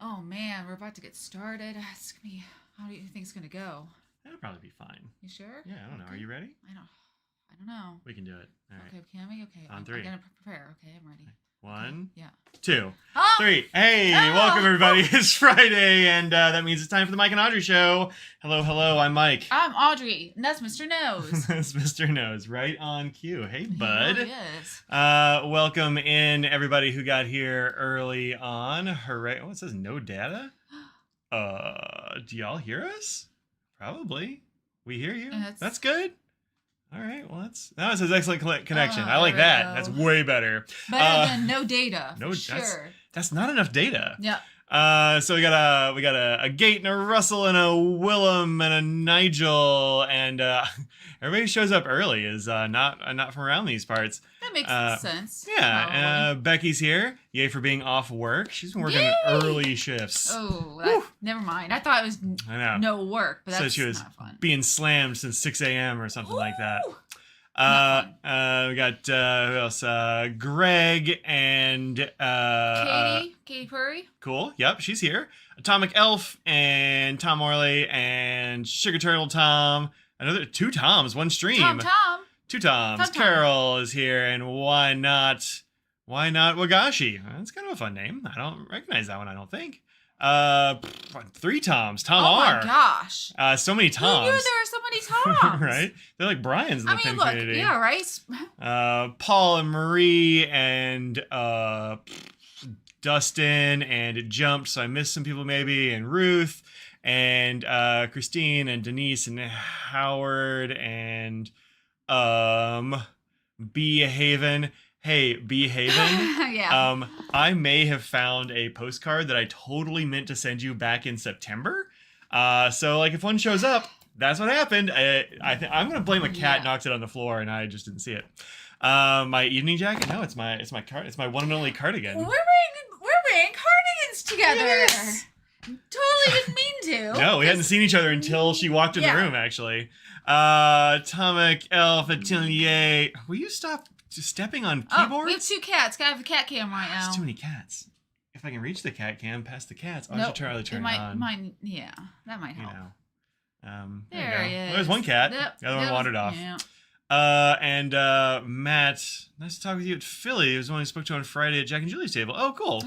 Oh man, we're about to get started. It's gonna be. How do you think it's gonna go? That'll probably be fine. You sure? Yeah, I don't know. Are you ready? I don't know. We can do it. All right. Okay, can we? Okay. On three. I'm gonna prepare. Okay, I'm ready. One. Okay. Yeah. 2. Oh! 3. Hey, welcome everybody. It's Friday, and that means it's time for the Mike and Audrey show. Hello. I'm Mike. I'm Audrey, and that's Mr. Nose. That's Mr. Nose, right on cue. Hey, bud. He really is. Welcome in everybody who got here early on. Hooray! Oh, it says no data. Do y'all hear us? Probably. We hear you. That's good. All right. Well, that was an excellent connection. I like that. That's way better. Better than no data. No, sure. That's not enough data. Yeah. So we got a Gate and a Russell and a Willem and a Nigel, and everybody who shows up early is not from around these parts. That makes sense. Yeah. Becky's here. Yay for being off work. She's been working early shifts. Oh, never mind. I thought it was no work, but that's so she was not fun. Being slammed since 6 a.m. or something like that. We got who else? Greg and Katie Purry. Cool. Yep, she's here. Atomic Elf and Tom Morley and Sugar Turtle Tom. Another 2 Toms, one stream. Tom. 2 Toms. Tom. Carol is here, and why not Wagashi? That's kind of a fun name. I don't recognize that one, I don't think. 3 Toms. Tom R. Oh my gosh. So many Toms. Who knew there were so many Toms? Right? They're like Brian's in the pin community. Yeah, right? Paul and Marie and Dustin, and it jumped, so I missed some people maybe, and Ruth and Christine and Denise and Howard and B Haven. Hey, B Haven. Yeah. I may have found a postcard that I totally meant to send you back in September. So like if one shows up, that's what happened. I'm gonna blame a cat knocked it on the floor and I just didn't see it. My evening jacket? No, it's my one and only cardigan. We're wearing cardigans together. Yes. Totally didn't mean to. No, we hadn't seen each other until she walked in the room, actually. Atomic Elf Atelier. Will you stop stepping on keyboards? We have 2 cats. Gotta have a cat cam right now. There's too many cats. If I can reach the cat cam past the cats, I should try to turn it on. That might help. There he is. Well, there's one cat. Yep. The other one wandered off. Yeah. And Matt, nice to talk with you at Philly. He was the one who spoke to on Friday at Jack and Julie's table. Oh, cool.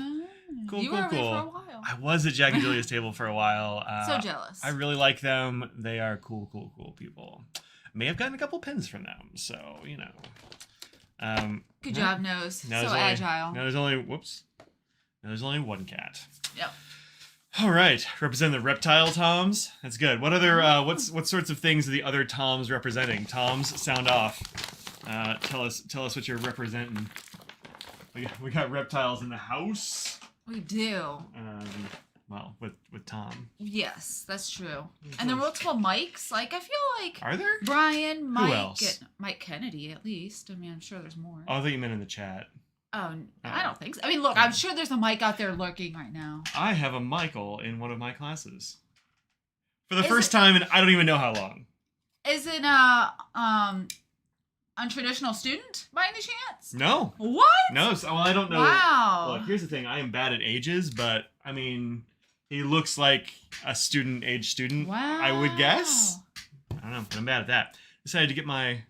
Cool. You were over there for a while. I was at Jack and Julie's table for a while. So jealous. I really like them. They are cool people. May have gotten a couple pins from them, so you know. Good job, Nose. So agile. There's only one cat. Yep. All right, represent the reptile Toms. That's good. What other what sorts of things are the other Toms representing? Toms, sound off. Tell us what you're representing. We got reptiles in the house. We do. Well, with Tom. Yes, that's true. And there are multiple Mikes. Like, I feel like... Are there? Brian, Mike... Who else? Mike Kennedy, at least. I mean, I'm sure there's more. Oh, I thought you meant in the chat. Oh, I don't think so. I mean, look, I'm sure there's a Mike out there lurking right now. I have a Michael in one of my classes. For the first time in I don't even know how long. Is it, untraditional student, by any chance? No. What? No, well, I don't know. Wow. Look, here's the thing. I am bad at ages, but, I mean... He looks like a student-age student, wow. I would guess. I don't know, but I'm bad at that. Decided to get my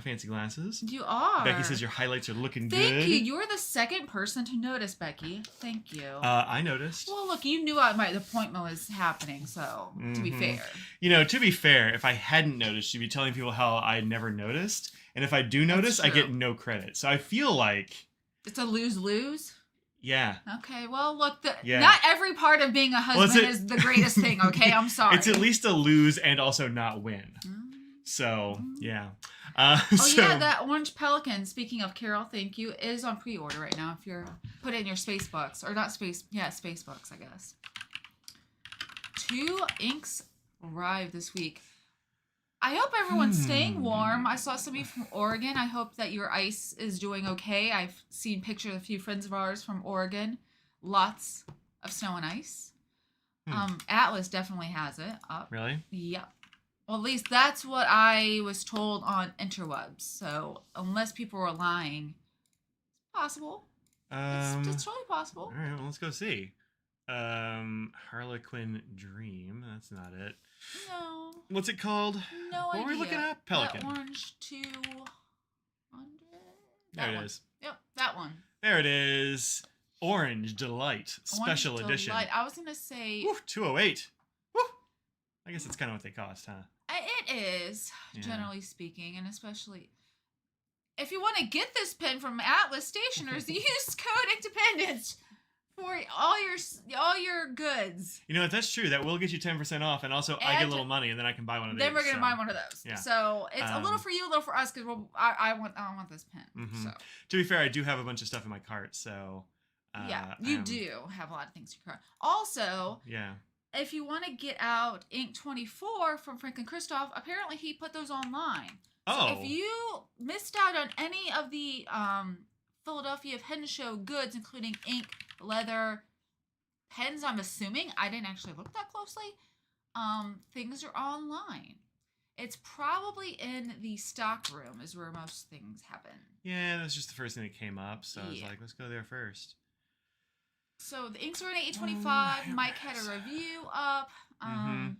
fancy glasses. You are. Becky says your highlights are looking good. Thank you. You're the second person to notice, Becky. Thank you. I noticed. Well, look, you knew the appointment was happening, so to be fair. You know, to be fair, if I hadn't noticed, you'd be telling people how I never noticed. And if I do notice, I get no credit. So I feel like... It's a lose-lose? Yeah. Okay, well, look, not every part of being a husband is the greatest thing, okay? I'm sorry. It's at least a lose and also not win. So, yeah. Yeah, that orange Pelikan, speaking of Carol, thank you, is on pre-order right now if you're put in your Spacebucks. Or not Spacebucks, I guess. 2 inks arrived this week. I hope everyone's staying warm. I saw somebody from Oregon. I hope that your ice is doing okay. I've seen pictures of a few friends of ours from Oregon. Lots of snow and ice. Atlas definitely has it up. Really? Yep. Well, at least that's what I was told on interwebs. So unless people were lying, it's possible. It's totally possible. All right, well, let's go see. Harlequin Dream. That's not it. No. What's it called? No idea. What were we looking at? Pelikan. That orange 200. There it is. Yep, that one. There it is. Orange Delight Special Edition. I was gonna say. Woo, 208. Woo. I guess that's kind of what they cost, huh? It is, generally speaking, and especially if you want to get this pen from Atlas Stationers, use code Independence for all your goods. You know what? That's true. That will get you 10% off, and also I get a little money, and then I can buy one of these. Then we're gonna buy one of those. Yeah. So it's a little for you, a little for us, because I want this pen. Mm-hmm. So to be fair, I do have a bunch of stuff in my cart, so. Yeah, you do have a lot of things in your cart. Also, yeah. If you want to get out Ink 24 from Frank and Christoph, apparently he put those online. Oh. So if you missed out on any of the Philadelphia Pen Show goods, including ink, leather, pens, I'm assuming, I didn't actually look that closely, things are online. It's probably in the stock room is where most things happen. Yeah, that's just the first thing that came up, so I was like, let's go there first. So the inks are in at $8.25. Mike had a review up. I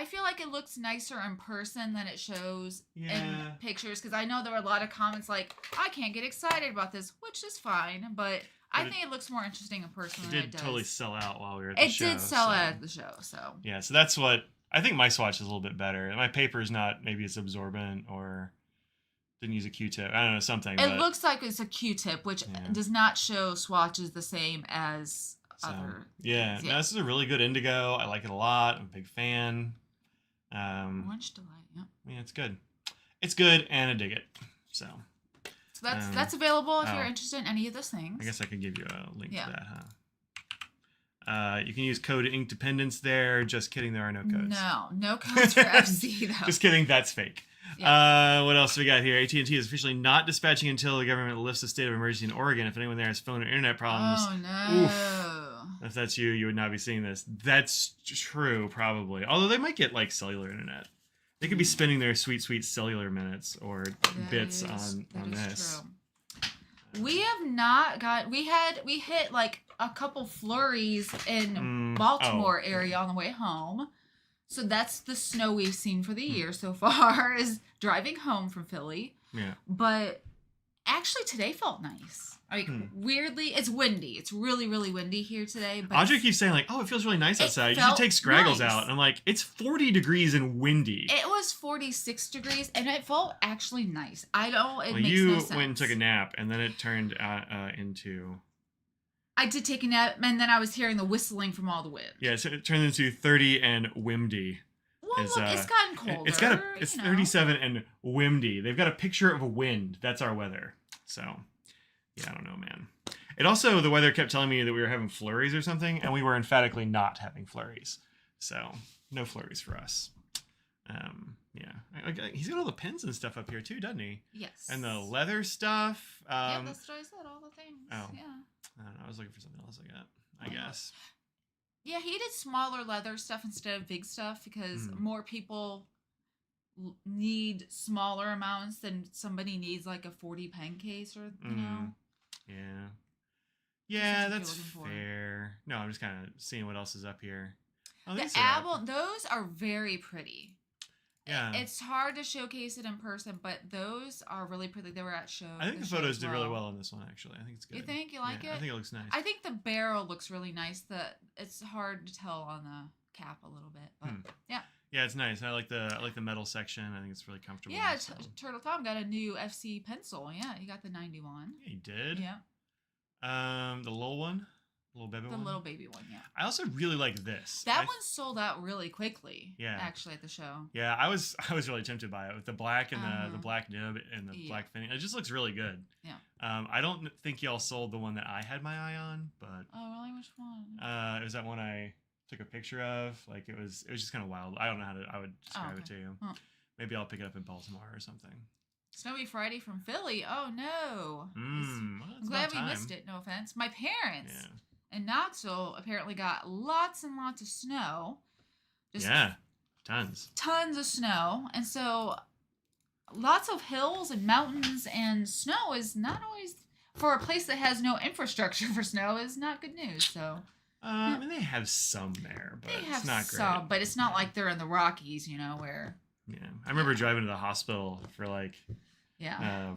feel like it looks nicer in person than it shows in pictures, because I know there were a lot of comments like, I can't get excited about this, which is fine, but I think it looks more interesting in person than it does. It did totally sell out while we were at the show. It did sell out at the show, so. Yeah, so that's what, I think my swatch is a little bit better. My paper is not, maybe it's absorbent or didn't use a Q-tip. I don't know, something. It looks like it's a Q-tip, which does not show swatches the same as other. Yeah, no, this is a really good indigo. I like it a lot. I'm a big fan. Orange Delight, yeah. Yeah, it's good. It's good, and I dig it. So that's available if you're interested in any of those things. I guess I could give you a link to that, huh? You can use code Inkdependence there. Just kidding, there are no codes. No codes for FC though. Just kidding, that's fake. Yeah. What else do we got here? AT&T is officially not dispatching until the government lifts the state of emergency in Oregon. If anyone there has phone or internet problems, if that's you, you would not be seeing this. That's true, probably. Although they might get like cellular internet. They could be spending their sweet cellular minutes or bits on this. True. We have not got. We hit like a couple flurries in Baltimore area on the way home. So that's the snow we've seen for the year so far, is driving home from Philly. Yeah. But actually today felt nice. I mean, weirdly, it's windy. It's really, really windy here today. But Audrey keeps saying, like, oh, it feels really nice outside. You should take scraggles out. And I'm like, it's 40 degrees and windy. It was 46 degrees, and it felt actually nice. It makes no sense. You went and took a nap, and then it turned into... I did take a nap, and then I was hearing the whistling from all the wind. Yeah, so it turned into 30 and windy. Well, look, it's gotten colder. It's 37 and windy. They've got a picture of a wind. That's our weather. So, yeah, I don't know, man. It also, the weather kept telling me that we were having flurries or something, and we were emphatically not having flurries. So, no flurries for us. Yeah. He's got all the pens and stuff up here, too, doesn't he? Yes. And the leather stuff. Yeah, that's what I said, all the things. Oh. Yeah. I don't know. I was looking for something else I guess. Yeah, he did smaller leather stuff instead of big stuff because more people need smaller amounts than somebody needs like a 40 pen case or, you know. Yeah. Yeah, that's fair. No, I'm just kind of seeing what else is up here. Oh, the album, those are very pretty. Yeah. It's hard to showcase it in person, but those are really pretty. They were at shows. I think the photos did really well on this one, actually. I think it's good. You think? You like it? I think it looks nice. I think the barrel looks really nice. It's hard to tell on the cap a little bit, but yeah. Yeah, it's nice. I like the metal section. I think it's really comfortable. Yeah, Turtle Tom got a new FC pencil. Yeah, he got the 91. Yeah, he did. Yeah. The little one. The little baby one, yeah. I also really like this. That one sold out really quickly. Yeah. Actually, at the show. Yeah, I was really tempted by it with the black and the black nib and the black finish. It just looks really good. Yeah. I don't think y'all sold the one that I had my eye on, but. Oh really? Which one? It was that one I took a picture of. Like it was just kind of wild. I don't know I would describe it to you. Huh. Maybe I'll pick it up in Baltimore or something. Snowy Friday from Philly. Oh no. Well, I'm glad we missed it. No offense. My parents. Yeah. And Knoxville apparently got lots and lots of snow. Tons. Tons of snow. And so lots of hills and mountains and snow is not always... for a place that has no infrastructure for snow is not good news. So. I mean, they have some there, but it's not great. Some, but it's not like they're in the Rockies, where. Yeah, I remember driving to the hospital for like. Yeah.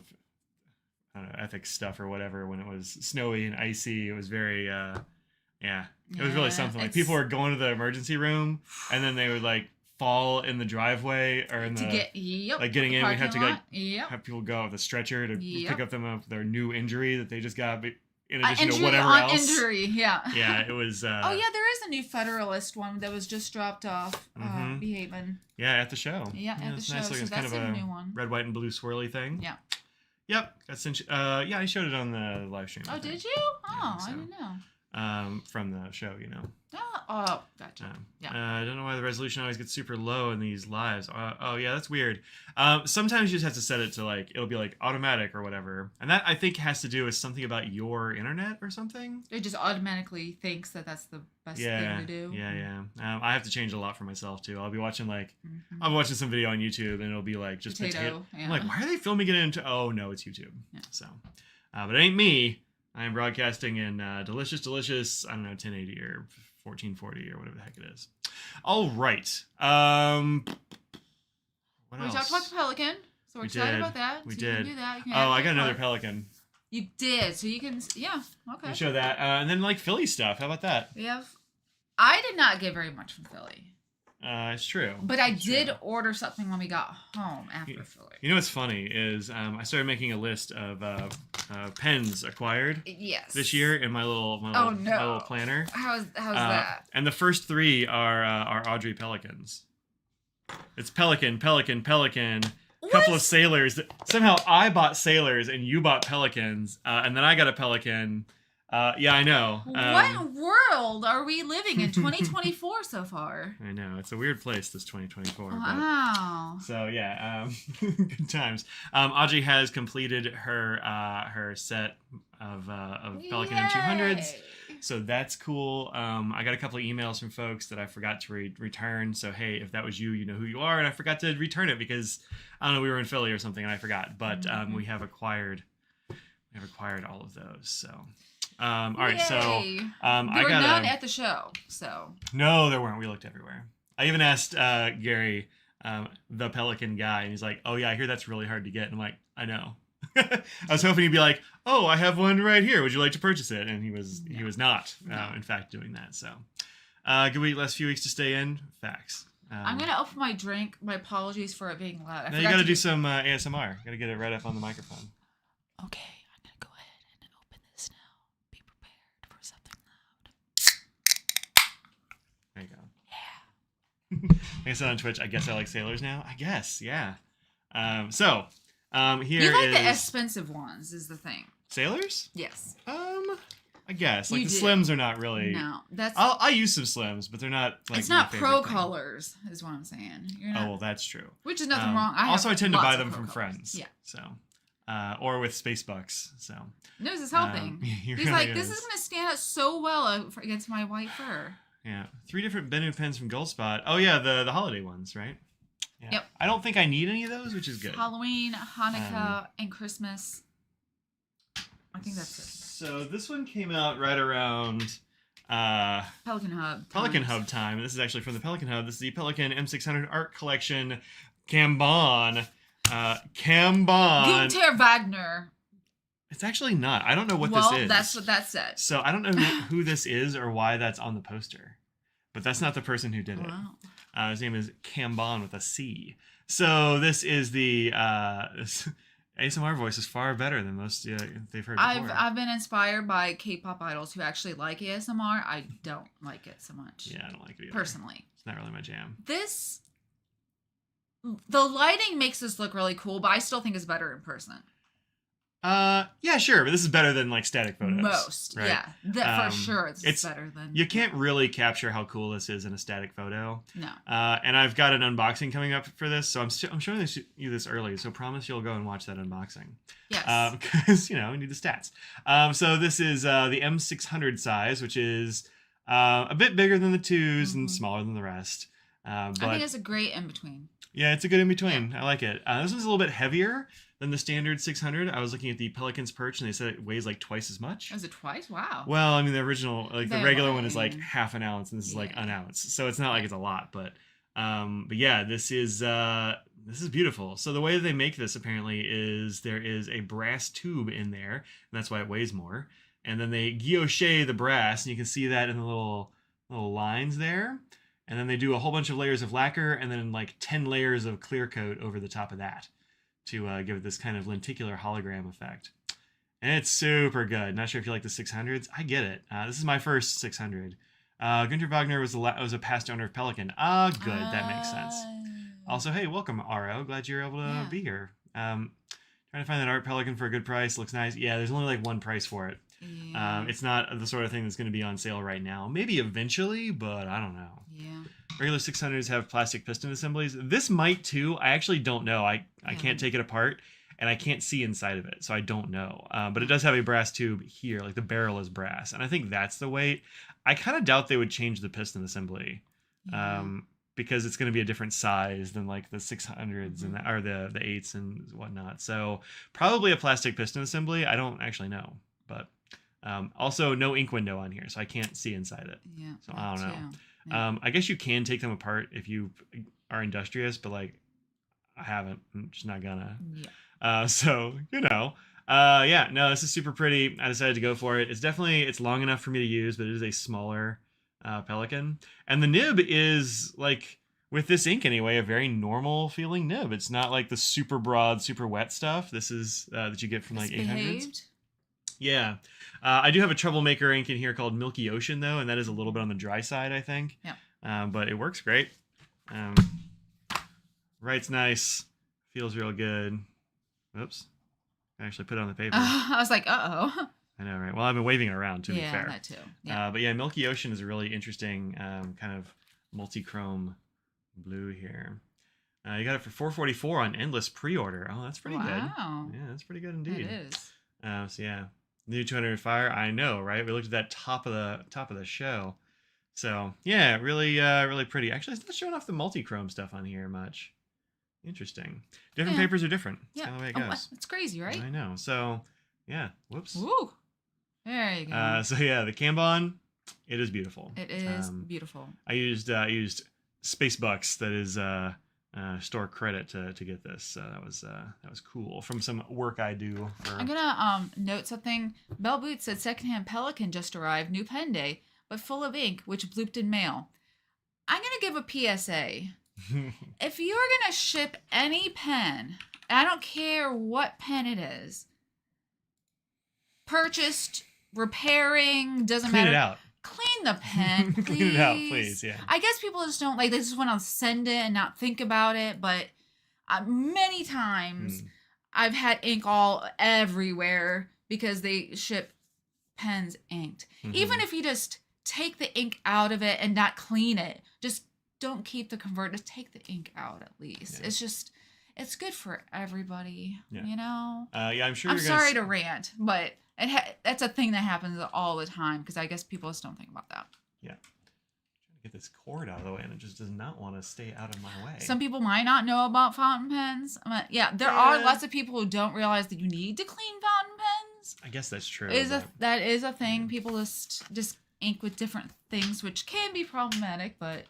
I don't know, ethics stuff or whatever when it was snowy and icy. It was very, it was really something. Like people were going to the emergency room and then they would like fall in the driveway or in like getting in. We had to have people go with a stretcher to pick up their new injury that they just got in addition to whatever else. Injury, yeah. Yeah, it was. Oh yeah, there is a new Federalist one that was just dropped off. Behaving. Yeah, at the show. Yeah, at the show. Nice looking. It's kind of a new one. Red, white, and blue swirly thing. Yeah. Yep. Yeah, I showed it on the live stream. Oh, did you? Oh, I didn't know. From the show, Oh, gotcha. I don't know why the resolution always gets super low in these lives. Yeah, that's weird. Sometimes you just have to set it to like, it'll be like automatic or whatever. And that I think has to do with something about your internet or something. It just automatically thinks that that's the best thing to do. Yeah. I have to change a lot for myself too. I'll be watching I'll be watching some video on YouTube and it'll be like just potato. Yeah. I'm like, why are they filming it into, oh no, it's YouTube. Yeah. So, but it ain't me. I am broadcasting in delicious, I don't know, 1080 or 1440 or whatever the heck it is. All right. What else? We talked about the Pelikan, so we're excited about that. We so did. You can do that. You can I got another Pelikan. You did, so you can, okay. You show that. And then like Philly stuff. How about that? I did not get very much from Philly. It's true. But I did order something when we got home after Philly. You know what's funny is I started making a list of pens acquired this year in my little planner. How's that? And the first 3 are Audrey Pelicans. It's Pelikan. A couple of sailors. Somehow I bought sailors and you bought Pelicans, and then I got a Pelikan. Yeah, I know. What world are we living in 2024 so far? I know. It's a weird place, this 2024. Wow. So, yeah, good times. Audrey has completed her set of Pelikan M200s. So that's cool. I got a couple of emails from folks that I forgot to return. So, hey, if that was you, you know who you are. And I forgot to return it because, I don't know, we were in Philly or something and I forgot. But we have acquired all of those. So... all right, so there were none at the show, so no, there weren't. We looked everywhere. I even asked Gary, the Pelikan guy, and he's like, "Oh yeah, I hear that's really hard to get." And I'm like, "I know." I was hoping he'd be like, "Oh, I have one right here. Would you like to purchase it?" And he was not, in fact, doing that. So, good last few weeks to stay in. Facts. I'm gonna open my drink. My apologies for it being loud. Now you got to do some ASMR. Got to get it right up on the microphone. Okay. There you go. Yeah. I said on Twitch, I guess I like sailors now. I guess, yeah. Here you like the expensive ones, is the thing. Sailors? Yes. I guess like the Slims are not really. No, that's. I use some Slims, but they're not like. It's not pro colors, is what I'm saying. Oh well, that's true. Which is nothing wrong. I tend to buy them from friends. Yeah. So. Or with space bucks. So. Nose is helping. He's really like, this is going to stand out so well against my white fur. Yeah, 3 different Bennu pens from Goldspot. Oh yeah, the holiday ones, right? Yeah. Yep. I don't think I need any of those, which is good. Halloween, Hanukkah, and Christmas. I think that's it. So this one came out right around Pelikan Hub time. This is actually from the Pelikan Hub. This is the Pelikan M600 Art Collection Kanban. Gunther Wagner. It's actually not. I don't know what this is. Well, that's what that said. So I don't know who this is or why that's on the poster. But that's not the person who did it. Wow. His name is Kanban with a C. So this is the ASMR voice is far better than most they've heard before. I've been inspired by K-pop idols who actually like ASMR. I don't like it so much. Yeah, I don't like it either. Personally. It's not really my jam. The lighting makes this look really cool, but I still think it's better in person. Yeah, sure, but this is better than like static photos. Most, right? Yeah, for sure, it's better than. You can't really capture how cool this is in a static photo. No. And I've got an unboxing coming up for this, so I'm showing you this early. So promise you'll go and watch that unboxing. Yes. Because we need the stats. So this is the M600 size, which is a bit bigger than the 2s and smaller than the rest. But I think it's a great in between. Yeah, it's a good in between. I like it. This one's a little bit heavier than the standard 600. I was looking at the Pelikan's perch, and they said it weighs like twice as much. Is it twice? Wow. Well, I mean, the original, like the regular one is like half an ounce, and this is like an ounce. So it's not like it's a lot, but yeah, this is beautiful. So the way that they make this apparently is there is a brass tube in there, and that's why it weighs more. And then they guilloche the brass, and you can see that in the little lines there. And then they do a whole bunch of layers of lacquer and then like 10 layers of clear coat over the top of that to give it this kind of lenticular hologram effect. And it's super good. Not sure if you like the 600s. I get it. This is my first 600. Günther Wagner was a past owner of Pelikan. Good. That makes sense. Also, hey, welcome, Aro. Glad you're able to be here. Trying to find that art Pelikan for a good price. Looks nice. Yeah, there's only like one price for it. Yeah. It's not the sort of thing that's going to be on sale right now. Maybe eventually, but I don't know. Yeah. Regular 600s have plastic piston assemblies. This might too. I actually don't know. I can't take it apart, and I can't see inside of it, so I don't know. But it does have a brass tube here, like the barrel is brass, and I think that's the weight. I kind of doubt they would change the piston assembly, because it's going to be a different size than like the 600s and or the 8s and whatnot. So probably a plastic piston assembly. I don't actually know, but. Also, no ink window on here, so I can't see inside it. Yeah. So I don't know. Yeah. I guess you can take them apart if you are industrious, but like, I haven't. I'm just not gonna. Yeah. So yeah. No, this is super pretty. I decided to go for it. It's long enough for me to use, but it is a smaller Pelikan, and the nib is like, with this ink anyway, a very normal feeling nib. It's not like the super broad, super wet stuff. This is that you get from like 800s. Yeah. I do have a troublemaker ink in here called Milky Ocean, though, and that is a little bit on the dry side, I think. Yeah. But it works great. Writes nice. Feels real good. Oops. I actually put it on the paper. I was like, uh-oh. I know, right? Well, I've been waving it around, to be fair. Yeah, that too. Yeah. But yeah, Milky Ocean is a really interesting kind of multi-chrome blue here. You got it for $4.44 on endless pre-order. Oh, that's pretty good. Wow. Yeah, that's pretty good indeed. It is. So yeah. New 200 Fire, I know, right? We looked at that top of the show. So yeah, really pretty. Actually, it's not showing off the multi-chrome stuff on here much. Interesting. Different papers are different. That's kind of the way it goes. It's crazy, right? I know. So yeah, whoops. Woo. There you go. So yeah, the Kanban, it is beautiful. It is beautiful. I used Space Bucks, that is store credit to get this. That was cool from some work I do. I'm gonna note something. Bell Boots said secondhand Pelikan just arrived, new pen day, but full of ink, which blooped in mail. I'm gonna give a PSA. If you're gonna ship any pen, I don't care what pen it is, purchased, repairing, doesn't matter. Clean it out. Clean the pen, please. Clean it out, please. Yeah. I guess people just don't like. They just want to send it and not think about it. But many times I've had ink all everywhere because they ship pens inked. Mm-hmm. Even if you just take the ink out of it and not clean it, just don't keep the converter. Just take the ink out at least. Yeah. It's good for everybody. Yeah. You know. Yeah, I'm sure. I'm sorry to rant, but. That's a thing that happens all the time because I guess people just don't think about that. Yeah. Trying to get this cord out of the way and it just does not want to stay out of my way. Some people might not know about fountain pens. There are lots of people who don't realize that you need to clean fountain pens. I guess that's true. That is a thing. People just ink with different things, which can be problematic, but...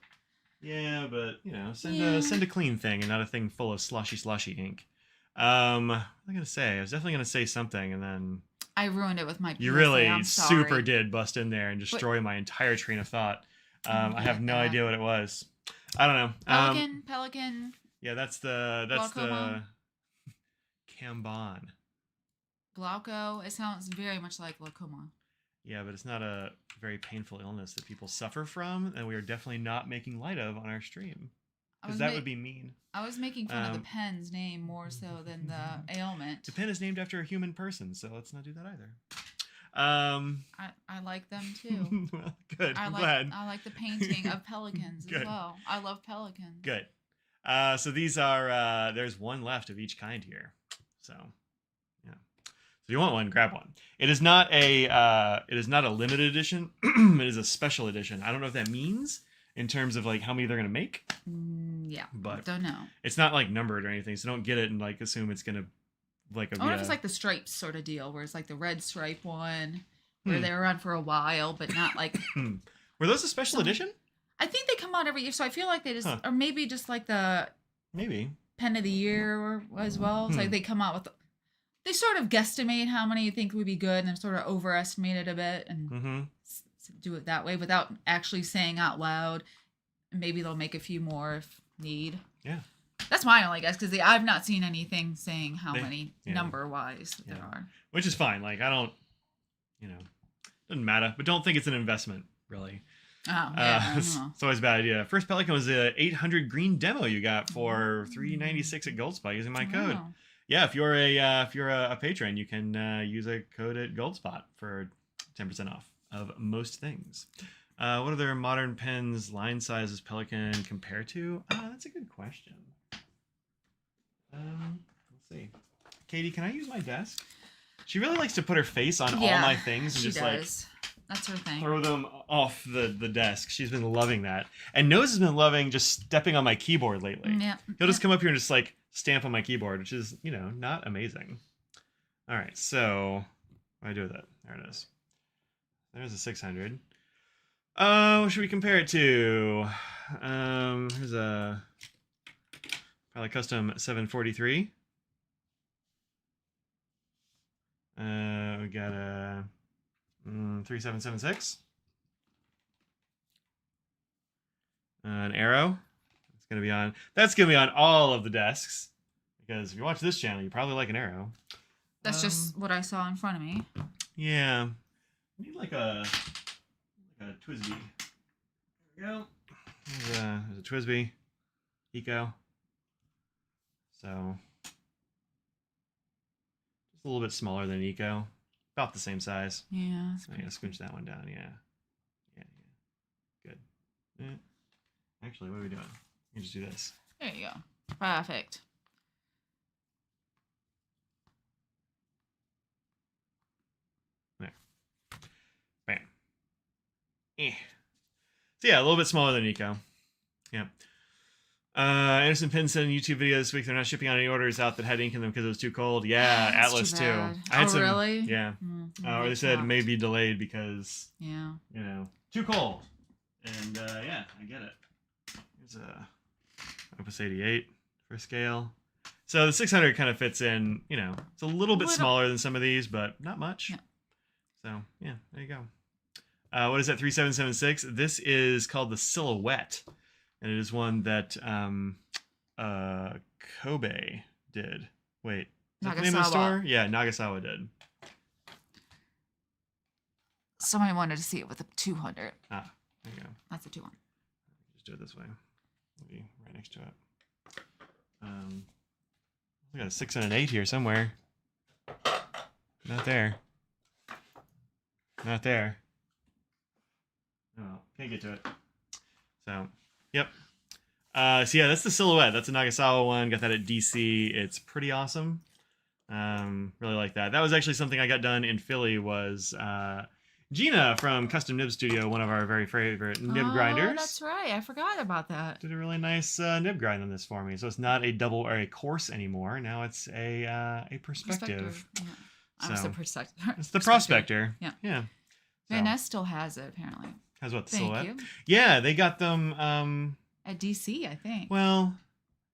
Yeah, but, send a clean thing and not a thing full of slushy ink. What am I going to say? I was definitely going to say something and then... I ruined it with my PSA. You really super did bust in there and destroy my entire train of thought. I have no idea what it was. I don't know. Pelikan. Yeah, that's the Kanban. Glauco. It sounds very much like glaucoma. Yeah, but it's not a very painful illness that people suffer from, and we are definitely not making light of on our stream. Because that would be mean. I was making fun of the pen's name more so than the ailment. The pen is named after a human person, so let's not do that either. I like them too. Well, good. I'm glad. I like the painting of pelicans as well. I love pelicans. Good. So these are there's one left of each kind here. So yeah. So if you want one, grab one. It is not a limited edition. It is a special edition. I don't know if that means in terms of like how many they're gonna make. Yeah, but don't know. It's not like numbered or anything, so don't get it and like assume it's gonna like. I wonder if it's like the stripes sort of deal, where it's like the red stripe one, where they were around for a while, but not like. Were those a special edition? I think they come out every year, so I feel like they just, or maybe just like the pen of the year as well. It's like they come out with. They sort of guesstimate how many you think would be good, and then sort of overestimate it a bit, and do it that way without actually saying out loud. Maybe they'll make a few more if need. Yeah. That's my only guess, because I've not seen anything saying how many number-wise there are. Which is fine. Like, I don't, doesn't matter. But don't think it's an investment, really. Oh, yeah. It's always a bad idea. First Pelikan was a 800 green demo you got for $3.96 at Goldspot using my code. Wow. Yeah, if you're a patron, you can use a code at Goldspot for 10% off of most things. What other modern pens line sizes Pelikan compare to? That's a good question. Let's see. Katie, can I use my desk? She really likes to put her face on all my things and just does. That's her thing. Throw them off the desk. She's been loving that. And Nose has been loving just stepping on my keyboard lately. Yeah. He'll just come up here and just like stamp on my keyboard, which is, not amazing. All right, so what do I do with it? There it is. There's a 600. What should we compare it to? Here's a probably custom 743. We got a 3776. An Arrow. That's gonna be on all of the desks, because if you watch this channel, you probably like an Arrow. That's just what I saw in front of me. Yeah. I need like a Twisby. There we go. There's a Twisby Eco. So just a little bit smaller than an Eco. About the same size. Yeah. I'm gonna squinch that one down. Yeah. Good. Actually, what are we doing? We can just do this. There you go. Perfect. There. Bam. So yeah, a little bit smaller than Eco. Yeah. Anderson Pen said in a YouTube video this week they're not shipping on any orders out that had ink in them because it was too cold. Yeah, Atlas too. I had some, really? Yeah. Or they said it may be delayed because too cold. And yeah, I get it. Here's a Opus 88 for scale. So the 600 kind of fits in. It's a little bit smaller than some of these, but not much. Yeah. So yeah, there you go. What is that? 3776. This is called the Silhouette. And it is one that Kobe did. Wait, is that the name of the store? Yeah, Nagasawa did. Somebody wanted to see it with a 200. Ah, there you go. That's a 200. Just do it this way. Maybe right next to it. We got a 6 and an 8 here somewhere. Not there. Not there. Oh, can't get to it. So... Yep. So yeah, that's the Silhouette. That's a Nagasawa one. Got that at DC. It's pretty awesome. Really like that. That was actually something I got done in Philly. Was Gina from Custom Nib Studio, one of our very favorite nib grinders. That's right. I forgot about that. Did a really nice nib grind on this for me. So it's not a double or a course anymore. Now it's a perspective. Yeah. I was the perspective. It's the Prospector. Yeah. Yeah. Van Ness still has it apparently. Has what, the Thank Silhouette? You. Yeah, they got them at DC, I think. Well,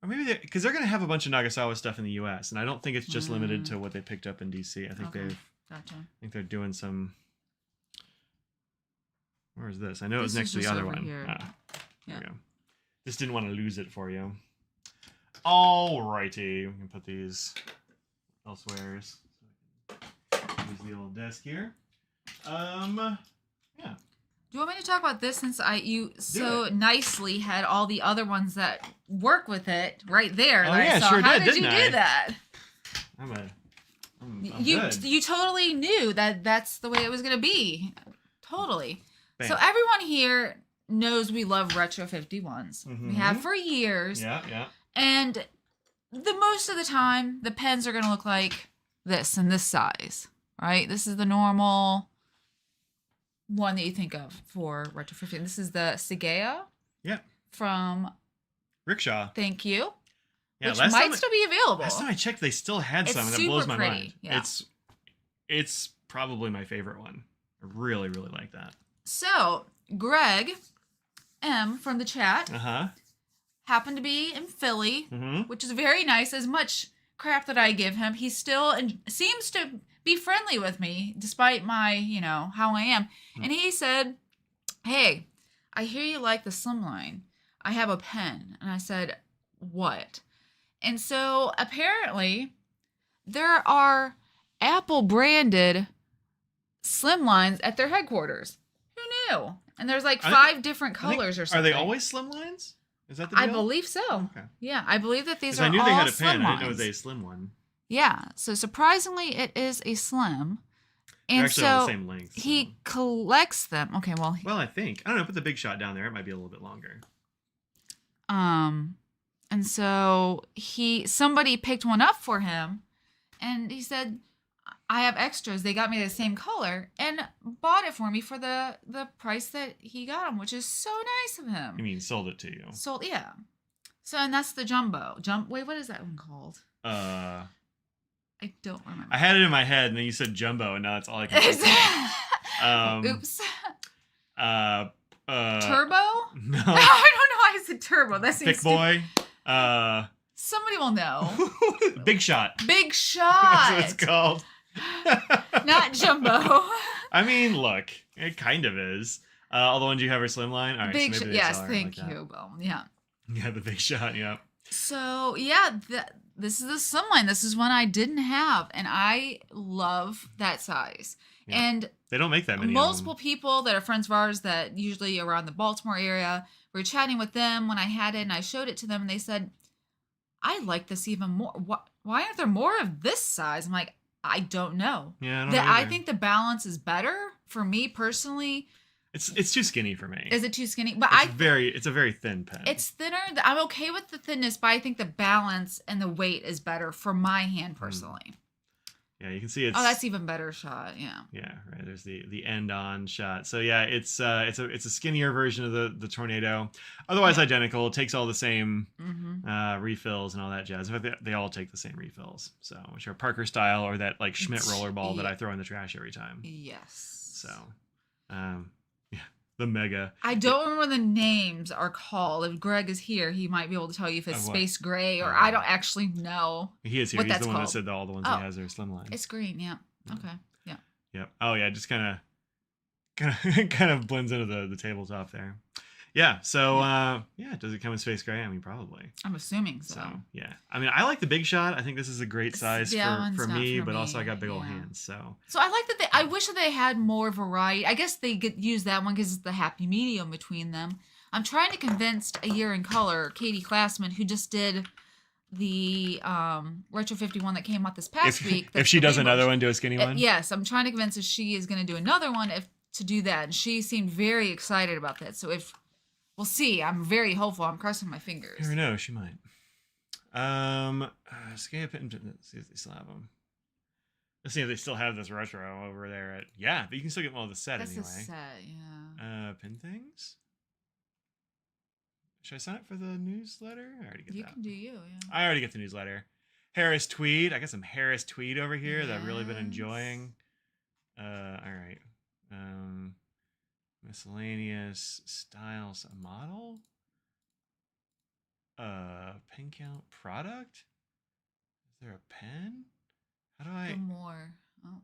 or maybe because they're going to have a bunch of Nagasawa stuff in the U.S. and I don't think it's just limited to what they picked up in DC. I think I think they're doing some. Where is this? I know it was next to the other one. Here. There we go. Just didn't want to lose it for you. Alrighty, we can put these elsewheres. Use the old desk here. Yeah. Do you want me to talk about this since you so nicely had all the other ones that work with it right there? Oh, that yeah, I saw. sure How did, did you didn't do I? that? I'm You totally knew that that's the way it was going to be. Totally. Bam. So everyone here knows we love retro 51s. We have for years. Yeah. And the most of the time, the pens are going to look like this in this size, right? This is the normal one that you think of for retro 50. This is the Sigea. Yeah. From Rickshaw. Thank you. Yeah, which might still be available. Last time I checked, they still had some, and that blows my mind. Yeah. It's probably my favorite one. I really, really like that. So, Greg M. from the chat Uh-huh. happened to be in Philly, which is very nice. As much crap that I give him, he still seems to be friendly with me, despite my, how I am. And he said, hey, I hear you like the slimline. I have a pen. And I said, what? And so apparently there are Apple branded slimlines at their headquarters. Who knew? And there's like 5 different colors or something. Are they always slimlines? Is that the deal? I believe so. Okay. Yeah, I believe that these are all I knew they had a pen. slim I lines. didn't know it was a slim one. Yeah. So surprisingly, it is a slim. They're And actually so all the same length. he collects them. Okay, well. Well, I think. I don't know. Put the big shot down there. It might be a little bit longer. And so somebody picked one up for him, and he said, I have extras. They got me the same color and bought it for me for the price that he got them, which is so nice of him. You mean sold it to you? Sold, yeah. So, and that's the jumbo. Wait, what is that one called? I don't remember. I had it in my head, and then you said jumbo, and now that's all I can think of. Oops. Turbo? No. I don't know why I said turbo. That seems Thick boy. Somebody will know. Big shot. Big shot. That's what it's called. Not jumbo. I mean, look, it kind of is. All the ones you have are slimline. All right, big so maybe yes, thank you, Bill. Yeah. Yeah, the big shot. Yeah. So yeah, this is the slimline. This is one I didn't have, and I love that size. Yeah. And they don't make that many. Multiple people that are friends of ours that usually around the Baltimore area. We were chatting with them when I had it, and I showed it to them, and they said, "I like this even more. Why aren't there more of this size?" I'm like, I don't know. Yeah, I don't know either. I think the balance is better for me personally. It's too skinny for me. Is it too skinny? But it's a very thin pen. It's thinner. I'm okay with the thinness, but I think the balance and the weight is better for my hand personally. Yeah, you can see it's. Oh, that's even better shot. Yeah. Yeah, right. There's the end on shot. So yeah, it's a skinnier version of the Tornado. Otherwise identical. It takes all the same refills and all that jazz. In fact, they all take the same refills. So which are Parker style or that like Schmidt rollerball that I throw in the trash every time. Yes. So, yeah, the Mega. I don't remember what the names are called. If Greg is here, he might be able to tell you if it's Space Gray or I don't actually know. He is here. He's the one that said that all the ones he has are slimline. It's green. Yeah. Okay. Yeah. Yep. Oh yeah, just kind of blends into the tabletop there. Yeah. So does it come in Space Gray? I mean, probably. I'm assuming so. Yeah. I mean, I like the big shot. I think this is a great size for me, but also I got big old hands. So I like that I wish that they had more variety. I guess they could use that one because it's the happy medium between them. I'm trying to convince A Year in Color, Katie Classman, who just did the Retro 51 that came out this past week. If she does another one, do a skinny one? Yes. I'm trying to convince her she is going to do another one to do that. And she seemed very excited about that. So we'll see. I'm very hopeful. I'm crossing my fingers. You never know. She might. Escape it. Let's see if they still have them. Let's see if they still have this retro over there. But you can still get one of the set anyway. That's the set, yeah. Pin things? Should I sign up for the newsletter? I already get that. You can do you, yeah. I already get the newsletter. Harris Tweed. I got some Harris Tweed over here that I've really been enjoying. All right. Miscellaneous styles model. Pin count product. Is there a pen? How do I? More. Oh.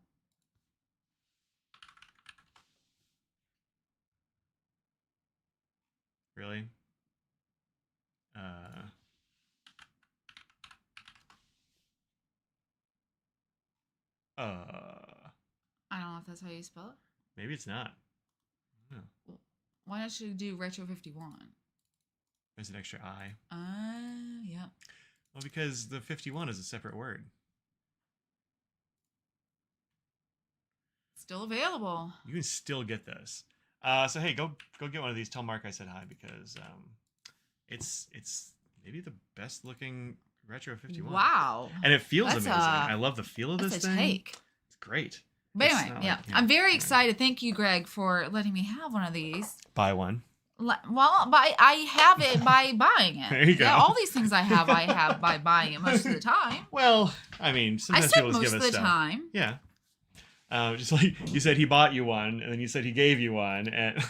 Really? I don't know if that's how you spell it. Maybe it's not. I don't know. Why don't you do Retro 51? There's an extra I. Yeah. Well, because the 51 is a separate word. Still available. You can still get this. So hey, go get one of these. Tell Mark I said hi because it's maybe the best looking Retro 51. Wow. And it feels amazing. I love the feel of this thing. Take. It's great. But anyway, I'm very excited. Thank you, Greg, for letting me have one of these. Buy one. Well, I have it by buying it. There you go. Yeah, all these things I have by buying it most of the time. Well, I mean, sometimes people just give us stuff. Time. Yeah. Just like you said, he bought you one, and then you said he gave you one, and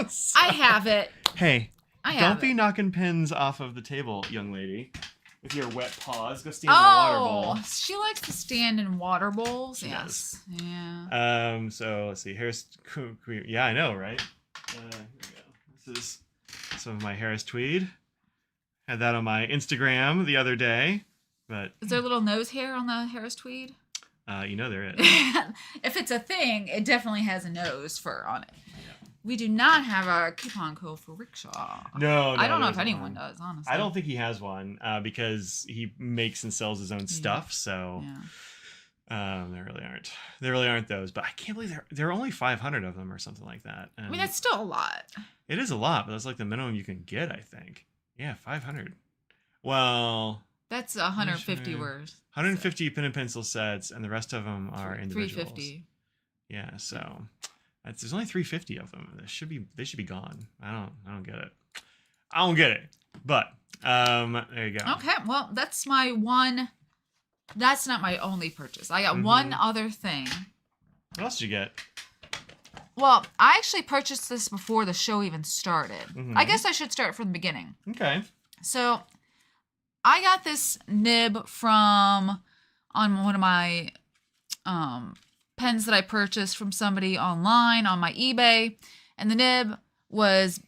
so, I have it. Hey, don't be knocking pins off of the table, young lady. With your wet paws, go stand in the water bowl. She likes to stand in water bowls. She yes. Does. Yeah. So let's see. Harris. Yeah, I know, right? Here we go. This is some of my Harris tweed. Had that on my Instagram the other day, but is there a little nose hair on the Harris tweed? You know there is. If it's a thing, it definitely has a nose fur on it. Yeah. We do not have a coupon code for Rickshaw. No, I don't know if anyone does, honestly. I don't think he has one because he makes and sells his own stuff. So there really aren't those. But I can't believe there are only 500 of them or something like that. And I mean, that's still a lot. It is a lot, but that's like the minimum you can get, I think. Yeah, 500. Well, that's 150 words. 150 pen and pencil sets, and the rest of them are individuals. 350. Yeah, so there's only 350 of them. They should be gone. I don't get it. I don't get it. But there you go. Okay, well that's my one. That's not my only purchase. I got one other thing. What else did you get? Well, I actually purchased this before the show even started. I guess I should start from the beginning. Okay. So I got this nib on one of my pens that I purchased from somebody online on my eBay, and the nib was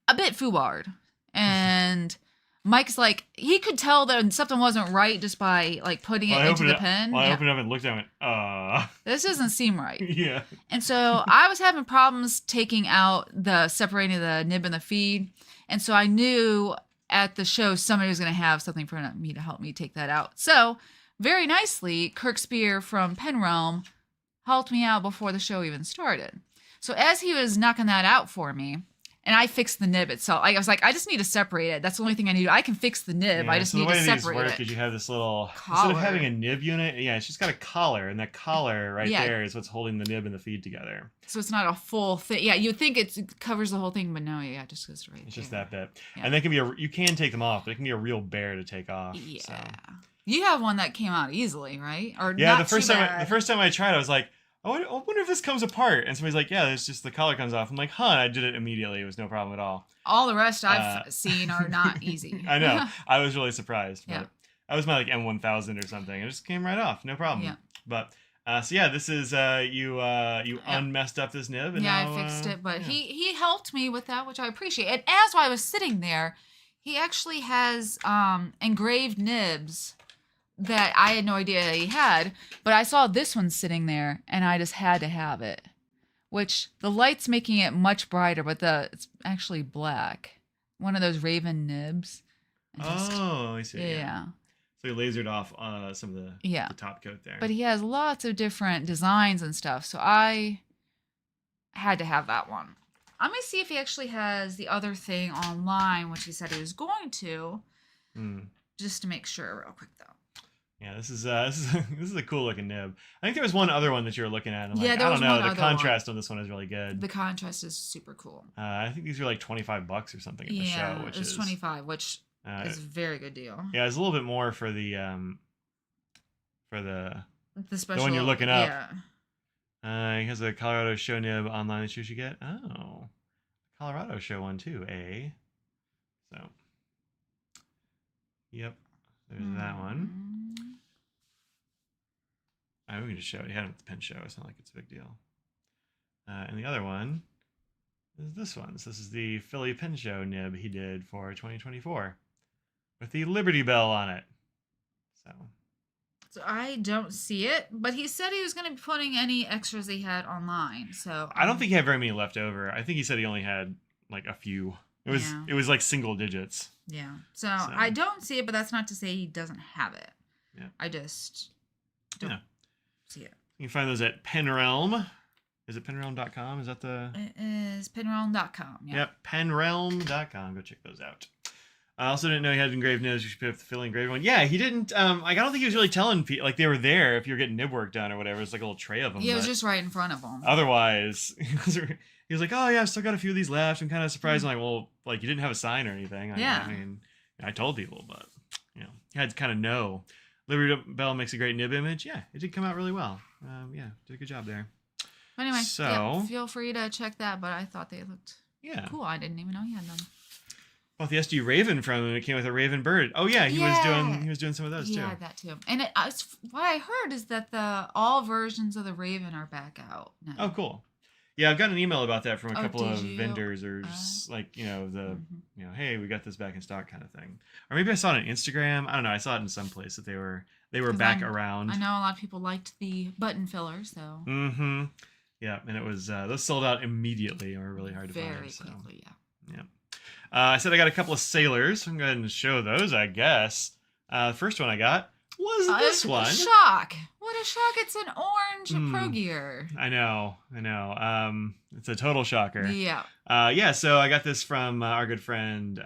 a bit foulard. And Mike's like, he could tell that something wasn't right just by like putting it into the pen. Well, I opened it up and looked at it and went, this doesn't seem right. Yeah. And so I was having problems taking out separating the nib and the feed. And so I knew at the show somebody was going to have something for me to help me take that out. So very nicely, Kirk Spear from Pen Realm helped me out before the show even started. So as he was knocking that out for me, and I fixed the nib itself. I was like, I just need to separate it. That's the only thing I need. I can fix the nib. Yeah, I just need to separate it. The way these work is you have this little collar. Instead of having a nib unit, it's just got a collar, and that collar there is what's holding the nib and the feed together. So it's not a full thing. Yeah, you'd think it covers the whole thing, but no, it just goes right. It's just that bit, and they can be you can take them off, but it can be a real bear to take off. Yeah, so. You have one that came out easily, right? Or yeah, the first time I tried, I was like, I wonder if this comes apart. And somebody's like, yeah, it's just the collar comes off. I'm like, I did it immediately. It was no problem at all. All the rest I've seen are not easy. I know. I was really surprised. But I was my like M1000 or something. It just came right off. No problem. Yeah. But this is you unmessed up this nib. And now, I fixed it. But he helped me with that, which I appreciate. And as I was sitting there, he actually has engraved nibs that I had no idea he had, but I saw this one sitting there, and I just had to have it. Which the light's making it much brighter, but it's actually black. One of those Raven nibs. I see. Yeah. So he lasered off some of the top coat there. But he has lots of different designs and stuff, so I had to have that one. I'm gonna see if he actually has the other thing online, which he said he was going to, just to make sure, real quick though. Yeah, this is a cool looking nib. I think there was one other one that you were looking at. And I don't know. The contrast on this one is really good. The contrast is super cool. I think these were like $25 or something at the show. Which is $25, which is a very good deal. Yeah, it's a little bit more for the special, the one you're looking up. Yeah. He has a Colorado show nib online that you should get. Oh, Colorado show one too, eh? So, yep, there's that one. We can just show it. He had it at the pen show. It's not like it's a big deal. And the other one is this one. So this is the Philly Pen Show nib he did for 2024 with the Liberty Bell on it. So I don't see it, but he said he was going to be putting any extras he had online. So I don't think he had very many left over. I think he said he only had like a few. It was like single digits. Yeah. So I don't see it, but that's not to say he doesn't have it. Yeah. I just don't see it. You can find those at Pen Realm. Is it penrealm.com? Is that the... It is penrealm.com. Yeah. Yep, penrealm.com. Go check those out. I also didn't know he had engraved nibs. You should pick up the Philly engraved one. Yeah, he didn't... I don't think he was really telling people... Like, they were there if you were getting nib work done or whatever. It was like a little tray of them. Yeah, it was just right in front of them. Otherwise, he was like, "Oh yeah, I've still got a few of these left." I'm kind of surprised. I'm like, "Well, like you didn't have a sign or anything." Yeah. I mean, I told people, but you had to kind of know. Liberty Bell makes a great nib image. Yeah, it did come out really well. Yeah, did a good job there. But anyway, so feel free to check that. But I thought they looked cool. I didn't even know he had them. Well, the SG Raven from him, it came with a Raven bird. Oh yeah, he was doing some of those too. He had that too. And what I heard is that all versions of the Raven are back out now. Oh, cool. Yeah, I've got an email about that from a couple of vendors, or just like hey, we got this back in stock kind of thing. Or maybe I saw it on Instagram. I don't know. I saw it in some place that they were back around. I know a lot of people liked the button fillers, so. Mm-hmm. Yeah, and it was those sold out immediately and were really hard to find. Very quickly, yeah. Yeah. I said I got a couple of sailors. I'm going to show those, I guess. The first one I got was this one. Shock. What a shock. It's an orange Pro Gear. I know. It's a total shocker. Yeah. So I got this from our good friends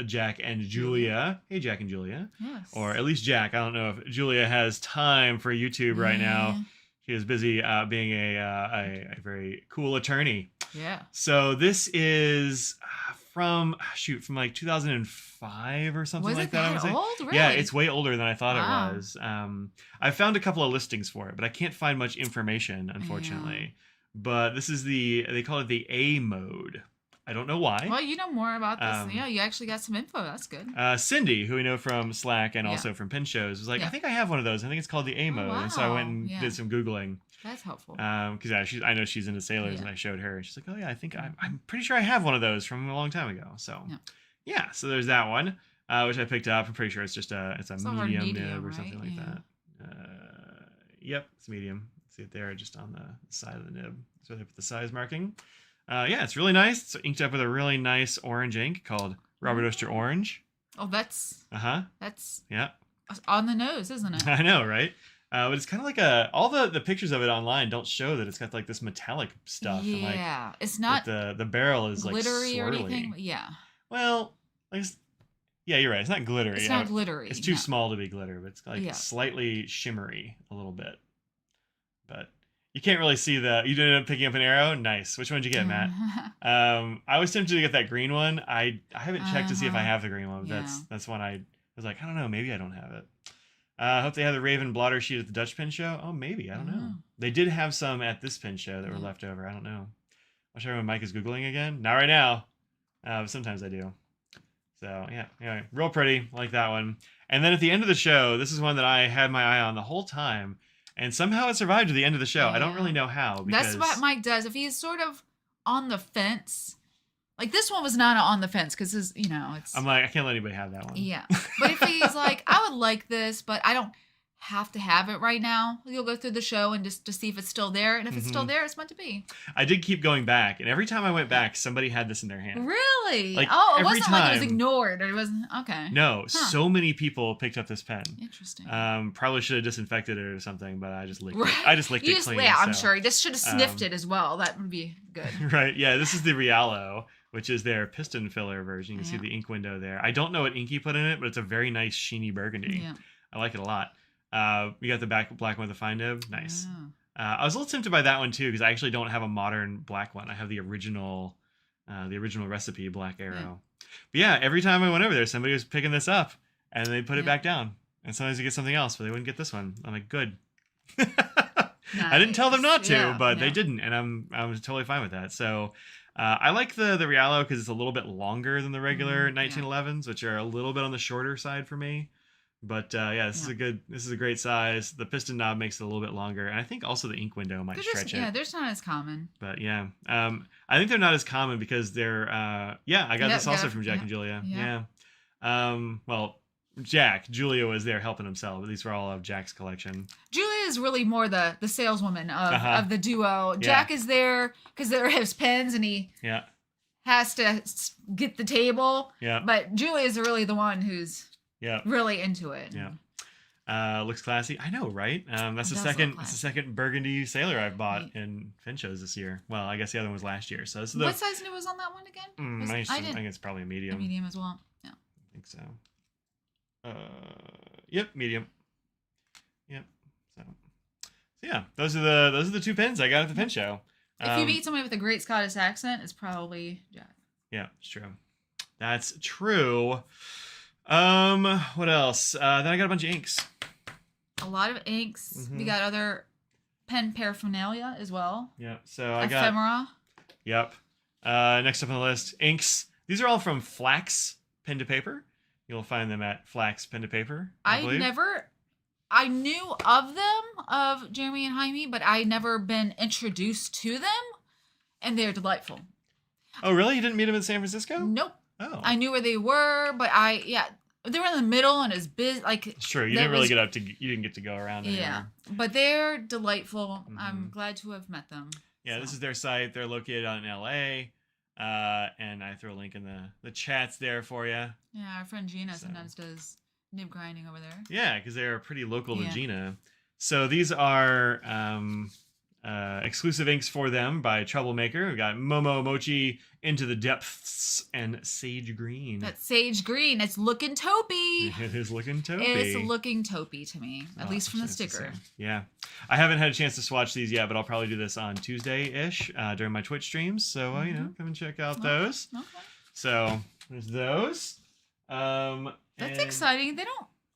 Jack and Julia. Hey, Jack and Julia. Yes. Or at least Jack. I don't know if Julia has time for YouTube right now. She is busy being a very cool attorney. Yeah. So this is from like 2005 or something like that. Was it that old? Really? Yeah, it's way older than I thought it was. I found a couple of listings for it, but I can't find much information, unfortunately. Yeah. But this is they call it the A mode. I don't know why. Well, you know more about this. Yeah, you actually got some info. That's good. Cindy, who we know from Slack and also from Pin Shows, was like, I think I have one of those. I think it's called the A mode. And so I went and did some Googling. That's helpful. Because I know she's into sailors, and I showed her, and she's like, "Oh yeah, I think I'm pretty sure I have one of those from a long time ago." So so there's that one, which I picked up. I'm pretty sure it's a medium nib or something like that. Yep, it's medium. See it there, just on the side of the nib. So they put the size marking. It's really nice. It's inked up with a really nice orange ink called Robert Oster Orange. Oh, that's that's on the nose, isn't it? I know, right? But it's kind of like all the pictures of it online don't show that it's got like this metallic stuff. Yeah, and it's not the barrel is glittery like or anything. Yeah. Well, you're right. It's not glittery. It's not glittery. It's too small to be glitter, but it's like slightly shimmery a little bit. But you can't really see you ended up picking up an arrow. Nice. Which one did you get, Matt? I was tempted to get that green one. I haven't checked to see if I have the green one. But that's one I was like, I don't know. Maybe I don't have it. I hope they have the Raven blotter sheet at the Dutch pin show. Oh, maybe. I don't know. They did have some at this pin show that were left over. I don't know. I'll show you when Mike is Googling again. Not right now. But sometimes I do. So, yeah. Anyway, real pretty. I like that one. And then at the end of the show, this is one that I had my eye on the whole time. And somehow it survived to the end of the show. I don't really know how. That's what Mike does. If he's sort of on the fence... Like, this one was not on the fence because, it's... I'm like, I can't let anybody have that one. Yeah. But if he's like, I would like this, but I don't have to have it right now, you'll go through the show and just to see if it's still there. And if it's still there, it's meant to be. I did keep going back. And every time I went back, somebody had this in their hand. Really? Like, it wasn't like it was ignored. Or it wasn't... Okay. No. So many people picked up this pen. Interesting. Probably should have disinfected it or something, but I just licked it. I just licked it clean. Yeah, I'm sure. You just should have sniffed it as well. That would be good. Right. Yeah, this is the Rialo, which is their piston filler version. You can see the ink window there. I don't know what ink he put in it, but it's a very nice sheeny burgundy. Yeah. I like it a lot. We got the black one with the fine nib. Nice. Yeah. I was a little tempted by that one too, because I actually don't have a modern black one. I have the original recipe black arrow. Yeah. But yeah, every time I went over there, somebody was picking this up and they put it back down. And sometimes you get something else, but they wouldn't get this one. I'm like, good. Nice. I didn't tell them not to, but they didn't, and I was totally fine with that. So I like the Rialo because it's a little bit longer than the regular 1911s, which are a little bit on the shorter side for me. But this is a great size. The piston knob makes it a little bit longer, and I think also the ink window might stretch it. Yeah, they're not as common. But yeah, I think they're not as common because they're I got this also from Jack and Julia. Yeah. Well, Julia was there helping himself, but these were all of Jack's collection. Julia is really more the saleswoman of the duo. Jack is there because they're his pens, and he has to get the table. Yeah. But Julia is really the one who's really into it. Yeah. Looks classy. I know, right? That's the second burgundy sailor I've bought in fin shows this year. Well, I guess the other one was last year. So this is what size nib was on that one again? I think it's probably a medium. A medium as well. Yeah. I think so. Yep, medium. Yep. So yeah, those are the two pins I got at the pin show. If you meet somebody with a great Scottish accent, it's probably Jack. Yeah, it's true. That's true. What else? Then I got a bunch of inks. A lot of inks. Mm-hmm. We got other pen paraphernalia as well. Yeah. So I got ephemera. Yep. Next up on the list, inks. These are all from Flax pen to paper. You'll find them at Flax pen to paper. I knew of them, of Jeremy and Jaime, but I never been introduced to them, and they're delightful. Oh, really? You didn't meet them in San Francisco? Nope. Oh. I knew where they were, but they were in the middle, and it's busy. Like, it's true. You didn't get to go around anywhere. Yeah, but they're delightful. Mm-hmm. I'm glad to have met them. Yeah, This is their site. They're located out in LA. And I throw a link in the chats there for you. Yeah, our friend Gina sometimes does nib grinding over there. Yeah, because they're pretty local to Gina. So these are exclusive inks for them by Troublemaker. We've got Momo Mochi, Into the Depths, and Sage Green. That's Sage Green. It's looking taupey. It is looking taupey. It's looking taupey to me, at least from the sticker. Yeah. I haven't had a chance to swatch these yet, but I'll probably do this on Tuesday-ish during my Twitch streams. So, come and check out those. Okay. So, there's those. That's exciting.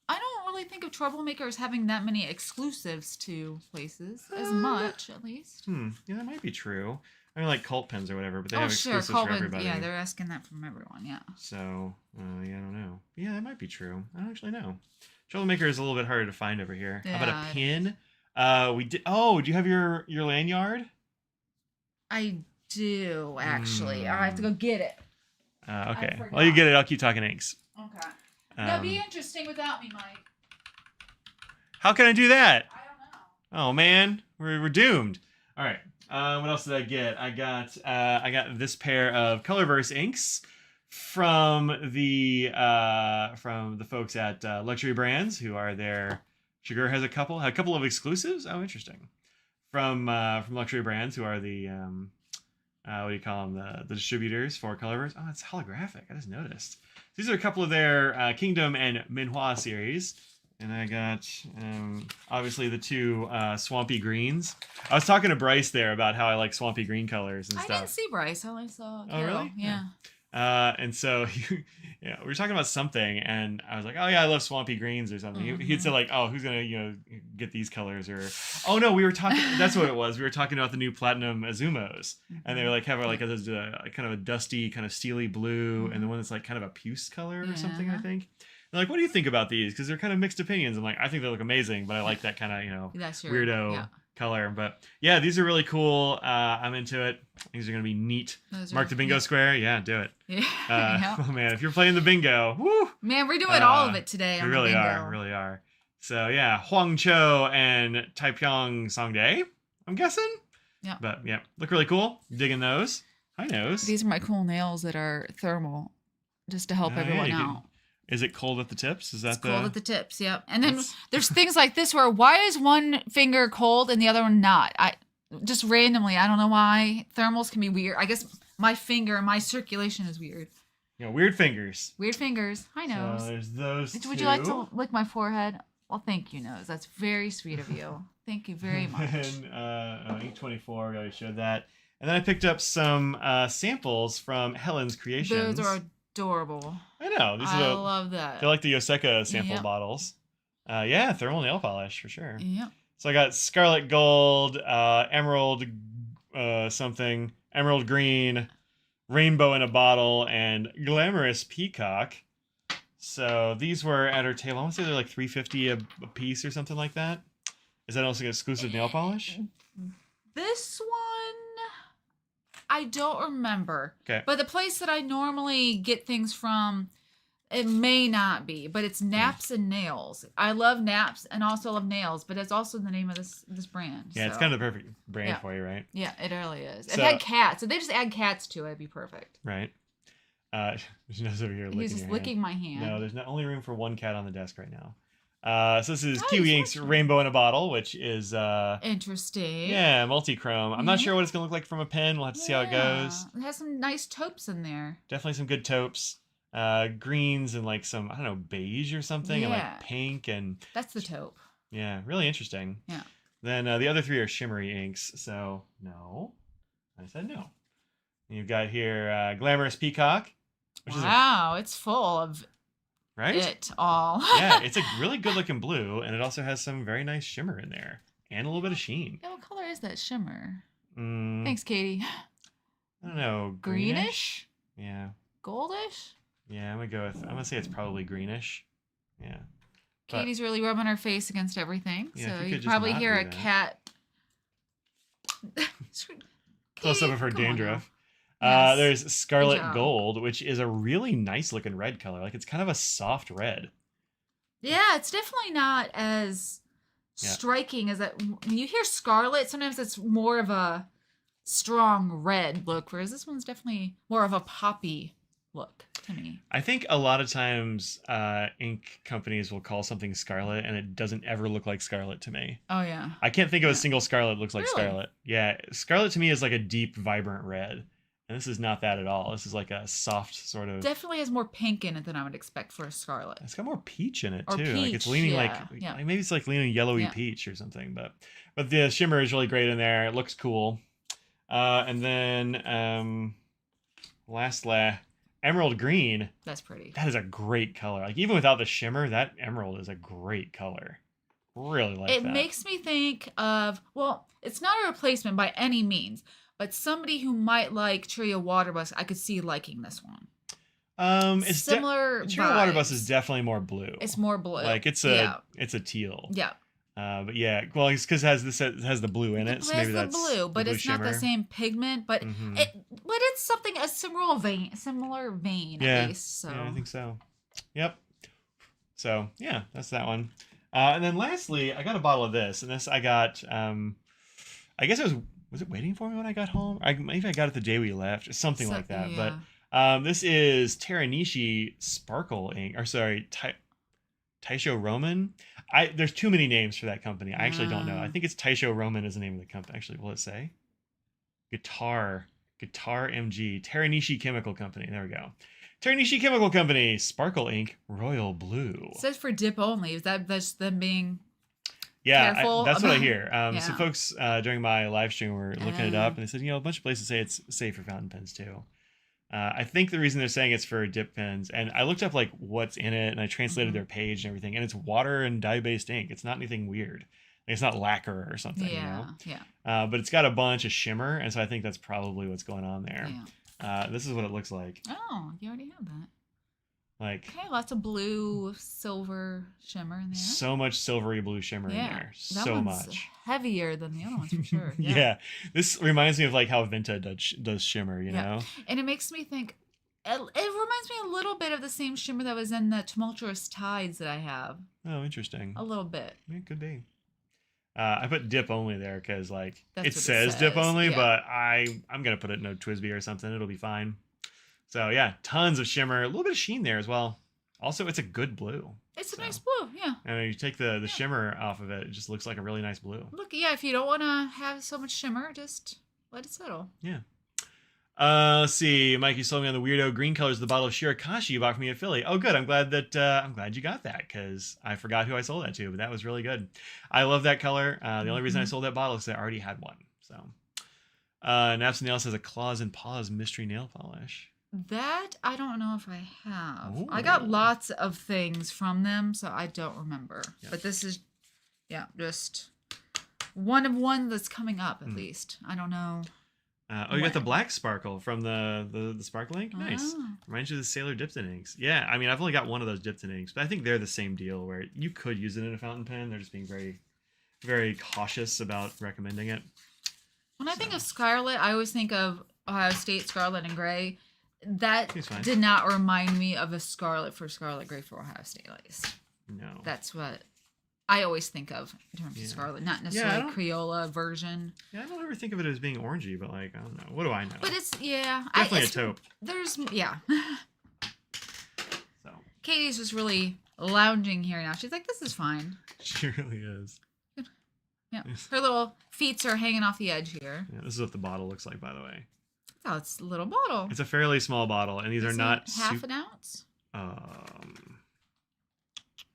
I don't really think of Troublemaker as having that many exclusives to places, as much, at least. Yeah, that might be true. I mean, like cult pens or whatever, but they have exclusives cult for everybody. Yeah, they're asking that from everyone, yeah. So, I don't know. Yeah, that might be true. I don't actually know. Troublemaker is a little bit harder to find over here. Yeah, how about a pin? We did. Oh, do you have your lanyard? I do, actually. I have to go get it. Okay. Well, you get it. I'll keep talking inks. Okay. That'd be interesting without me, Mike. How can I do that? I don't know. Oh man, we're doomed. All right. What else did I get? I got this pair of Colorverse inks from the folks at Luxury Brands, who are there. Sugar has a couple of exclusives. Oh, interesting. From Luxury Brands, who are the what do you call them? The distributors for Colorverse. Oh, it's holographic. I just noticed. These are a couple of their Kingdom and Minhua series. And I got, obviously, the two Swampy Greens. I was talking to Bryce there about how I like Swampy Green colors and stuff. I didn't see Bryce. I only saw Carol. Oh, really? Yeah. And so, we were talking about something, and I was like, oh, yeah, I love Swampy Greens or something. Mm-hmm. He'd say, like, oh, who's going to, get these colors? Or, oh, no, we were talking, that's what it was. We were talking about the new Platinum Azumos. Mm-hmm. And they were, like, have, like, a kind of a dusty, kind of steely blue, and the one that's, like, kind of a puce color or something, I think. They're like, what do you think about these? Because they're kind of mixed opinions. I'm like, I think they look amazing, but I like that kind of, weirdo color. But yeah, these are really cool. I'm into it. These are going to be neat. Mark the bingo square. Yeah, do it. Yeah. Oh man, if you're playing the bingo, woo! Man, we're doing all of it today. We really are. So yeah, Huangzhou and Taipyong Songdae, I'm guessing. Yeah. But yeah, look really cool. Digging those. Hi, nose. These are my cool nails that are thermal, just to help everyone out. Is it cold at the tips? It's cold at the tips, yep. And then there's things like this where why is one finger cold and the other one not? I just randomly, I don't know why. Thermals can be weird. I guess my finger, my circulation is weird. Weird fingers. Weird fingers. Hi, Nose. So there's those Would you like to lick my forehead? Well, thank you, Nose. That's very sweet of you. Thank you very much. And Ink 24, we already showed that. And then I picked up some samples from Helen's Creations. Those are adorable. I know. I love that. They're like the Yoseka sample bottles. Thermal nail polish for sure. Yep. So I got Scarlet Gold, Emerald something, Emerald Green, Rainbow in a Bottle, and Glamorous Peacock. So these were at her table. I want to say they're like $3.50 a piece or something like that. Is that also an exclusive nail polish? This one, I don't remember. Okay. But the place that I normally get things from, it may not be, but it's Naps and Nails. I love Naps and also love Nails, but it's also the name of this brand. Yeah, it's kind of the perfect brand for you, right? Yeah, it really is. It had cats. If they just add cats to it, it'd be perfect. Right. There's nose over here licking He's just licking my hand. No, there's only room for one cat on the desk right now. So this is Kiwi Ink's Rainbow in a Bottle, which is interesting. Yeah, multi-chrome. I'm not sure what it's gonna look like from a pen. We'll have to see how it goes. It has some nice taupes in there. Definitely some good taupes. Greens and like some, I don't know, beige or something, and like pink and that's the taupe. Yeah, really interesting. Yeah. Then the other three are shimmery inks. So no. I said no. And you've got here Glamorous Peacock. Wow, it's full of it all. Yeah, it's a really good looking blue, and it also has some very nice shimmer in there. And a little bit of sheen. Yeah, what color is that shimmer? Thanks, Katie. I don't know. Greenish? Yeah. Goldish? Yeah, I'm gonna say it's probably greenish. Yeah. Katie's really rubbing her face against everything, yeah, so you probably hear a cat. Close up of her dandruff. Yes. There's Scarlet Gold, which is a really nice looking red color. Like, it's kind of a soft red. Yeah, it's definitely not as striking as that. When you hear scarlet, sometimes it's more of a strong red look, whereas this one's definitely more of a poppy look to me. I think a lot of times ink companies will call something scarlet, and it doesn't ever look like scarlet to me. Oh, yeah. I can't think of a single scarlet that looks like scarlet. Yeah, scarlet to me is like a deep, vibrant red. And this is not that at all. This is like a soft sort of... Definitely has more pink in it than I would expect for a scarlet. It's got more peach in it, too. Peach, like it's leaning like maybe it's like leaning yellowy peach or something. But the shimmer is really great in there. It looks cool. And then lastly, Emerald Green. That's pretty. That is a great color. Like, even without the shimmer, that emerald is a great color. Really like that. It makes me think of, well, it's not a replacement by any means, but somebody who might like Trio Water Bus, I could see liking this one. It's similar. Trio Water Bus is definitely more blue. It's more blue. Like, it's a teal. Yeah. But yeah, well, it's because it has the blue in it. So maybe that's blue, but it's shimmer. not the same pigment. But it's something a similar vein at least. So yeah, I think so. Yep. So yeah, that's that one. And then lastly, I got a bottle of this, and this I got. I guess it was it waiting for me when I got home? Maybe I got it the day we left, or something like that. Yeah. But this is Teranishi Sparkle ink, or sorry, Taisho Roman. There's too many names for that company. I actually don't know. I think it's Taisho Roman is the name of the company. Actually, will it say? Guitar MG, Teranishi Chemical Company. There we go. Teranishi Chemical Company, Sparkle Ink, Royal Blue. It says for dip only. Is that just them being careful? That's what I hear. So folks during my live stream were looking it up, and they said, a bunch of places say it's safe for fountain pens too. I think the reason they're saying it's for dip pens, and I looked up like what's in it, and I translated their page and everything, and it's water and dye-based ink. It's not anything weird. Like, it's not lacquer or something, but it's got a bunch of shimmer, and so I think that's probably what's going on there. This is what it looks like. Oh, you already have that. Like, okay, lots of blue, silver shimmer in there. So much silvery blue shimmer in there. So much. Heavier than the other ones for sure. Yeah. This reminds me of like how Vinta does shimmer, you know? And it makes me think, it reminds me a little bit of the same shimmer that was in the Tumultuous Tides that I have. Oh, interesting. A little bit. Yeah, it could be. I put dip only there because like it says dip only, but I'm gonna put it in a Twisby or something. It'll be fine. So yeah, tons of shimmer, a little bit of sheen there as well. Also, it's a good blue. It's a nice blue, yeah. And you take the shimmer off of it, it just looks like a really nice blue. Look, yeah, if you don't want to have so much shimmer, just let it settle. Yeah. Let's see. Mikey sold me on the weirdo green colors of the bottle of Shirakashi you bought for me at Philly. Oh, good. I'm glad you got that because I forgot who I sold that to, but that was really good. I love that color. The only reason I sold that bottle is that I already had one. So, Naps Nails has a Claws and Paws mystery nail polish. That I don't know if I have. Ooh. I got lots of things from them, so I don't remember. Yep. But this is, just one of one that's coming up at least. I don't know. You got the black sparkle from the sparkle ink. Nice. Reminds you of the Sailor Dipton inks. Yeah, I mean, I've only got one of those Dipton inks, but I think they're the same deal where you could use it in a fountain pen. They're just being very, very cautious about recommending it. When I think of Scarlet, I always think of Ohio State Scarlet and Gray. That did not remind me of a Scarlet for Scarlet Gray for Ohio State, at least. No. That's what I always think of in terms of Scarlet, not necessarily Crayola version. Yeah, I don't ever think of it as being orangey, but like, I don't know. What do I know? But it's, definitely a taupe. There's, So. Katie's just really lounging here now. She's like, this is fine. She really is. Yeah. Her little feet are hanging off the edge here. Yeah, this is what the bottle looks like, by the way. Oh, it's a little bottle. It's a fairly small bottle, and these are not half an ounce.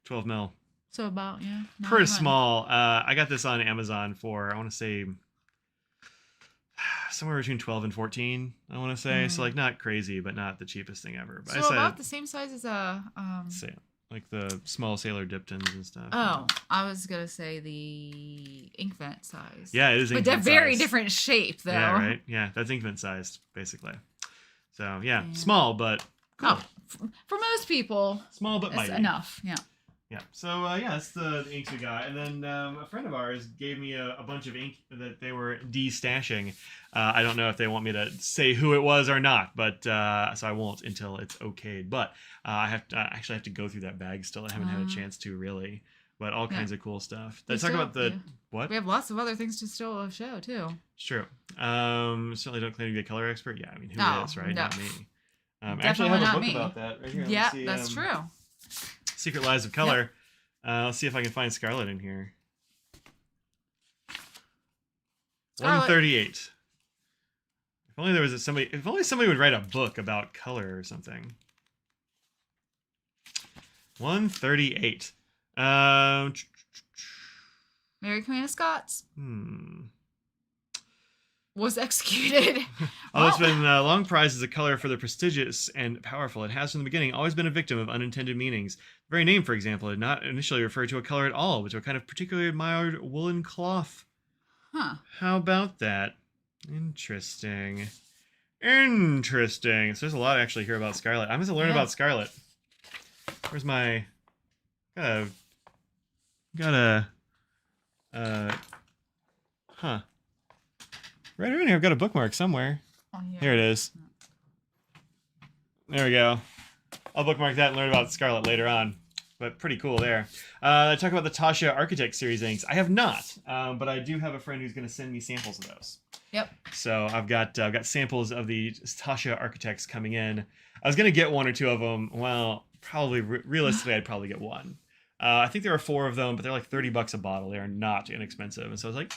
12 mil. So about pretty small. I got this on Amazon for I want to say somewhere between 12 and 14, I want to say. So like not crazy, but not the cheapest thing ever. But so I said, about the same size as a like the small Sailor Diptons and stuff. Oh, I was gonna say the Inkvent size. Yeah, it is Inkvent but they're very size. different shape, though. Yeah, right. Yeah, that's Inkvent sized, basically. So yeah, small but cool. Oh, for most people, small but mighty. Enough. Yeah. Yeah. So yeah, that's the inks we got, and then a friend of ours gave me a bunch of ink that they were de-stashing. I don't know if they want me to say who it was or not, but so I won't until it's okayed. But I actually have to go through that bag still. I haven't had a chance to really, but all kinds of cool stuff. Let's talk about the what? We have lots of other things to still show too. It's true. Certainly don't claim to be a color expert. Yeah, I mean, who is, right? No. Not me. Actually, I have a book about that right here. Yeah, that's true. Secret Lives of Color. Let's see if I can find Scarlet in here. Scarlet. 138. If only there was somebody. If only somebody would write a book about color or something. 138. Mary Queen of Scots. Was executed. Although it's been long prized as a color for the prestigious and powerful, it has from the beginning always been a victim of unintended meanings. The very name, for example, did not initially refer to a color at all, but to a kind of particularly admired woolen cloth. Huh. How about that? Interesting. Interesting. So there's a lot actually here about Scarlet. I'm going to learn about Scarlet. Where's my... Got a... Huh. Right around here, I've got a bookmark somewhere. Oh, yeah. Here it is. There we go. I'll bookmark that and learn about Scarlet later on. But pretty cool there. Talk about the Tasha Architect Series inks. I have not, but I do have a friend who's going to send me samples of those. Yep. So I've got samples of the Tasha Architects coming in. I was going to get one or two of them. Well, probably realistically, I'd probably get one. I think there are 4 of them, but they're like $30 a bottle. They are not inexpensive. And so I was like,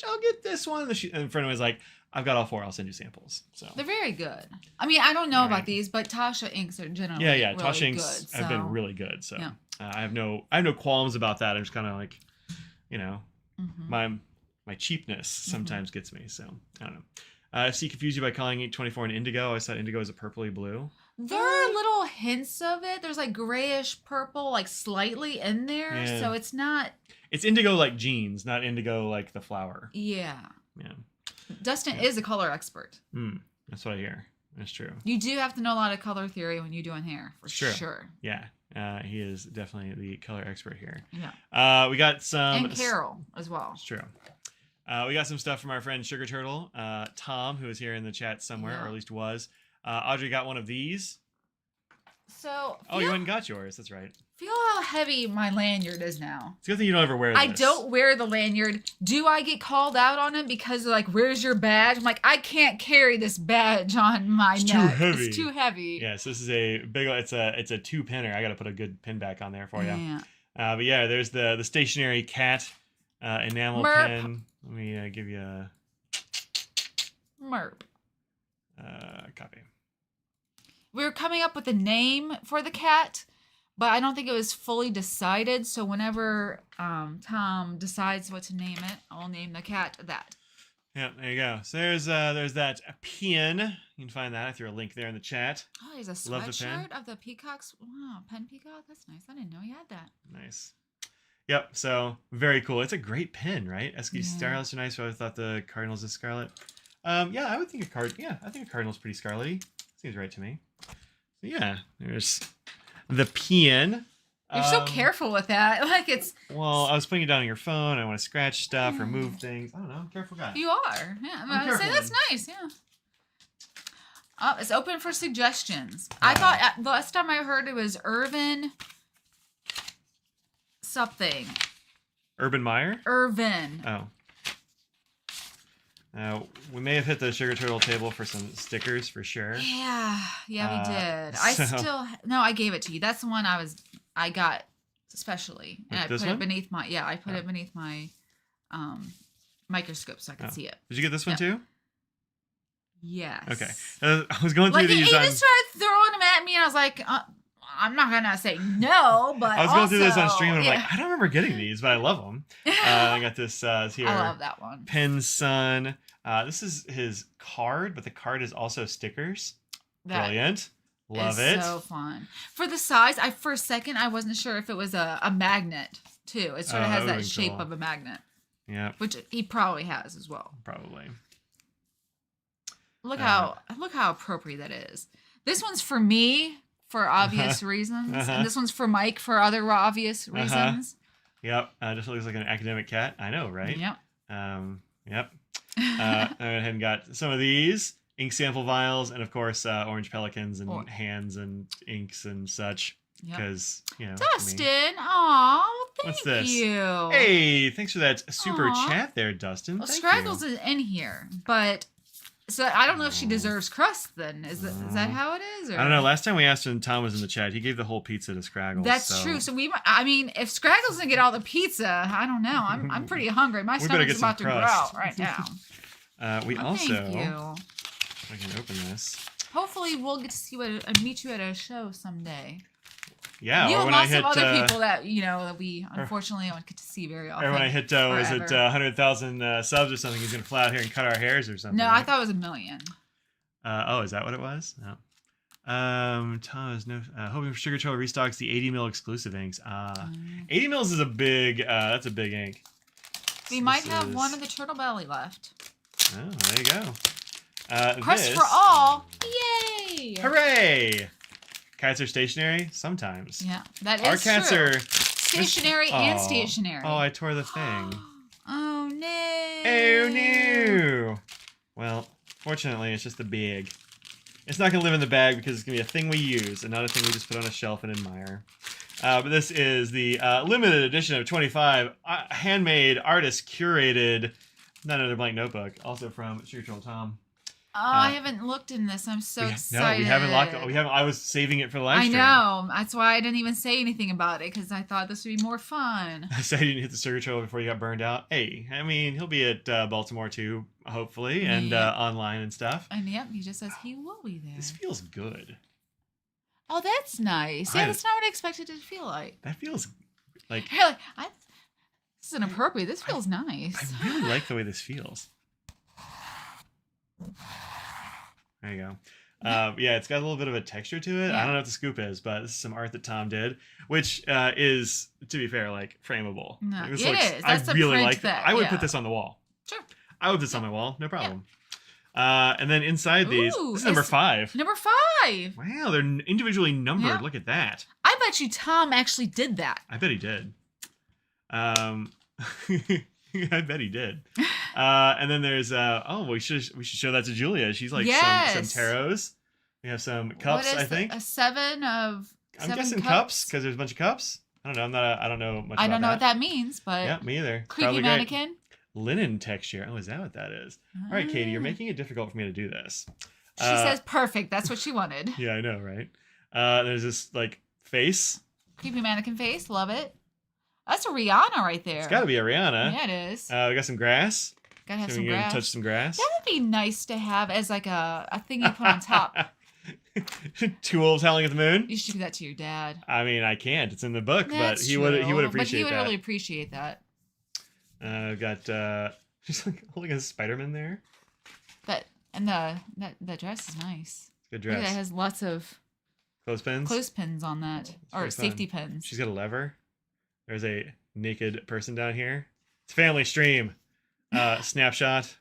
I'll get this one. And a friend was like, I've got all 4. I'll send you samples. So they're very good. I mean, I don't know about these, but Tasha inks are generally really Tasha inks good, have been really good. So yeah. I have no qualms about that. I'm just kind of like, my cheapness sometimes gets me. So I don't know. See, confused you by calling 824 an indigo. I thought indigo was a purpley blue. There are little hints of it. There's like grayish purple, like slightly in there. Yeah. So it's not. It's indigo like jeans, not indigo like the flower. Yeah. Yeah. Dustin is a color expert. That's what I hear. That's true. You do have to know a lot of color theory when you're doing hair, for sure. Yeah. He is definitely the color expert here. Yeah. We got some... And Carol as well. It's true. We got some stuff from our friend Sugar Turtle, Tom, who is here in the chat somewhere, or at least was. Audrey got one of these. So... you went and got yours. That's right. Feel how heavy my lanyard is now. It's a good thing you don't ever wear this. I don't wear the lanyard. Do I get called out on it because they're like, where's your badge? I'm like, I can't carry this badge on my neck. Too heavy. It's too heavy. Yes, this is a big, it's a 2-pinner. I got to put a good pin back on there for you. Yeah. But yeah, there's the stationery cat enamel pen. Let me give you a copy. We were coming up with a name for the cat, but I don't think it was fully decided. So whenever Tom decides what to name it, I'll name the cat that. Yeah, there you go. So there's that pen. You can find that. I threw a link there in the chat. Oh, there's a sweatshirt of the peacocks. Wow, pen peacock. That's nice. I didn't know you had that. Nice. Yep. So very cool. It's a great pen, right? Starlets are nice. So I thought the Cardinals is scarlet. Yeah, I would think I think a Cardinal's pretty scarlety. Seems right to me. So yeah, there's the pen. You're so careful with that. Like it's. Well, I was putting it down on your phone. I want to scratch stuff or move things. I don't know. I'm a careful guy. You are. Yeah. I'm gonna say that's nice. Yeah. Oh, it's open for suggestions. I thought the last time I heard it was Irvin something. Urban Meyer? Irvin. Oh. We may have hit the Sugar Turtle table for some stickers for sure. Yeah, we did. I gave it to you. That's the one I got especially, and I put it beneath my it beneath my microscope so I could see it. Did you get this one too? Yes. Okay. I was going through these. He just started throwing them at me, and I was like, I'm not gonna say no, but I was going through this on stream, and I'm like, I don't remember getting these, but I love them. I got this here. I love that one. Pen Sun. This is his card, but the card is also stickers. That Brilliant. Love it. So fun. For the size, for a second I wasn't sure if it was a magnet too. It sort of has that shape of a magnet. Yeah. Which he probably has as well. Probably. Look how appropriate that is. This one's for me for obvious reasons, and this one's for Mike for other obvious reasons. Yep. Just looks like an academic cat. I know, right? Yep. Yep. I went ahead and got some of these ink sample vials, and of course, orange pelicans and hands and inks and such. Because Dustin, oh, thank you. Hey, thanks for that super chat there, Dustin. Well, Scraggles is in here, but so I don't know if she deserves crust. Then is that how it is? Or? I don't know. Last time we asked when Tom was in the chat, he gave the whole pizza to Scraggles. That's true. So I mean, if Scraggles didn't get all the pizza, I don't know. I'm pretty hungry. My stomach's about to growl right now. We also. Thank you. I can open this. Hopefully, we'll get to see meet you at a show someday. Yeah, you or and when lots I hit, of other people that that we unfortunately don't get to see very often. Or when I hit 100,000 subs or something, he's gonna fly out here and cut our hairs or something. No, right? I thought it was 1 million. Is that what it was? No. Tom is hoping for Sugar Troll restocks the 80 mil exclusive inks. 80 mils is a big. That's a big ink. We might have one of the turtle belly left. Oh, there you go. Crust for all! Yay! Hooray! Cats are stationary sometimes. Yeah, that is Our cats true. are stationary and stationary. Oh, I tore the thing. Oh no! Oh no! Well, fortunately, it's just the bag. It's not gonna live in the bag because it's gonna be a thing we use and not a thing we just put on a shelf and admire. But this is the limited edition of 25 handmade, artist curated, not another blank notebook, also from Sugar Troll Tom. Oh, I haven't looked in this. I'm so excited. No, we haven't locked it. I was saving it for the live stream. I know. That's why I didn't even say anything about it, because I thought this would be more fun. I said you didn't hit the Sugar Troll before you got burned out. Hey, I mean, he'll be at Baltimore too, hopefully, and online and stuff. And yep, he just says he will be there. This feels good. Oh, that's nice. Yeah, that's not what I expected it to feel like. That feels like... You're like, this is inappropriate. This feels nice. I really like the way this feels. There you go. Yeah, it's got a little bit of a texture to it. Yeah. I don't know what the scoop is, but this is some art that Tom did, which is, to be fair, like frameable. No, like, it is. That's I really like that. I would put this on the wall. Sure. I would put this on my wall, no problem. Yeah. And then inside these, this is number 5. Number 5. Wow, they're individually numbered. Yeah. Look at that. I bet you Tom actually did that. I bet he did. I bet he did. And then there's we should show that to Julia. She's like some tarots. We have some cups. I think a 7 of. I'm guessing cups because there's a bunch of cups. I don't know. I don't know much. I don't know what that means, but yeah, me either. Creepy Probably mannequin. Great. Linen texture. Oh, is that what that is? All right, Katie, you're making it difficult for me to do this. She says perfect. That's what she wanted. Yeah, I know, right? There's this like face. Creepy mannequin face. Love it. That's a Rihanna right there. It's got to be a Rihanna. Yeah, it is. We got some grass. Gotta have some grass. Touch some grass. That would be nice to have as like a thing you put on top. 2 wolves howling at the moon. You should do that to your dad. I mean, I can't. It's in the book, That's but he would appreciate that. But he would really appreciate that. Got just like holding a Spider-Man there. That dress is nice. Good dress. Look at that, it has lots of clothespins on that, or safety pins. She's got a lever. There's a naked person down here. It's a family stream. Snapshot.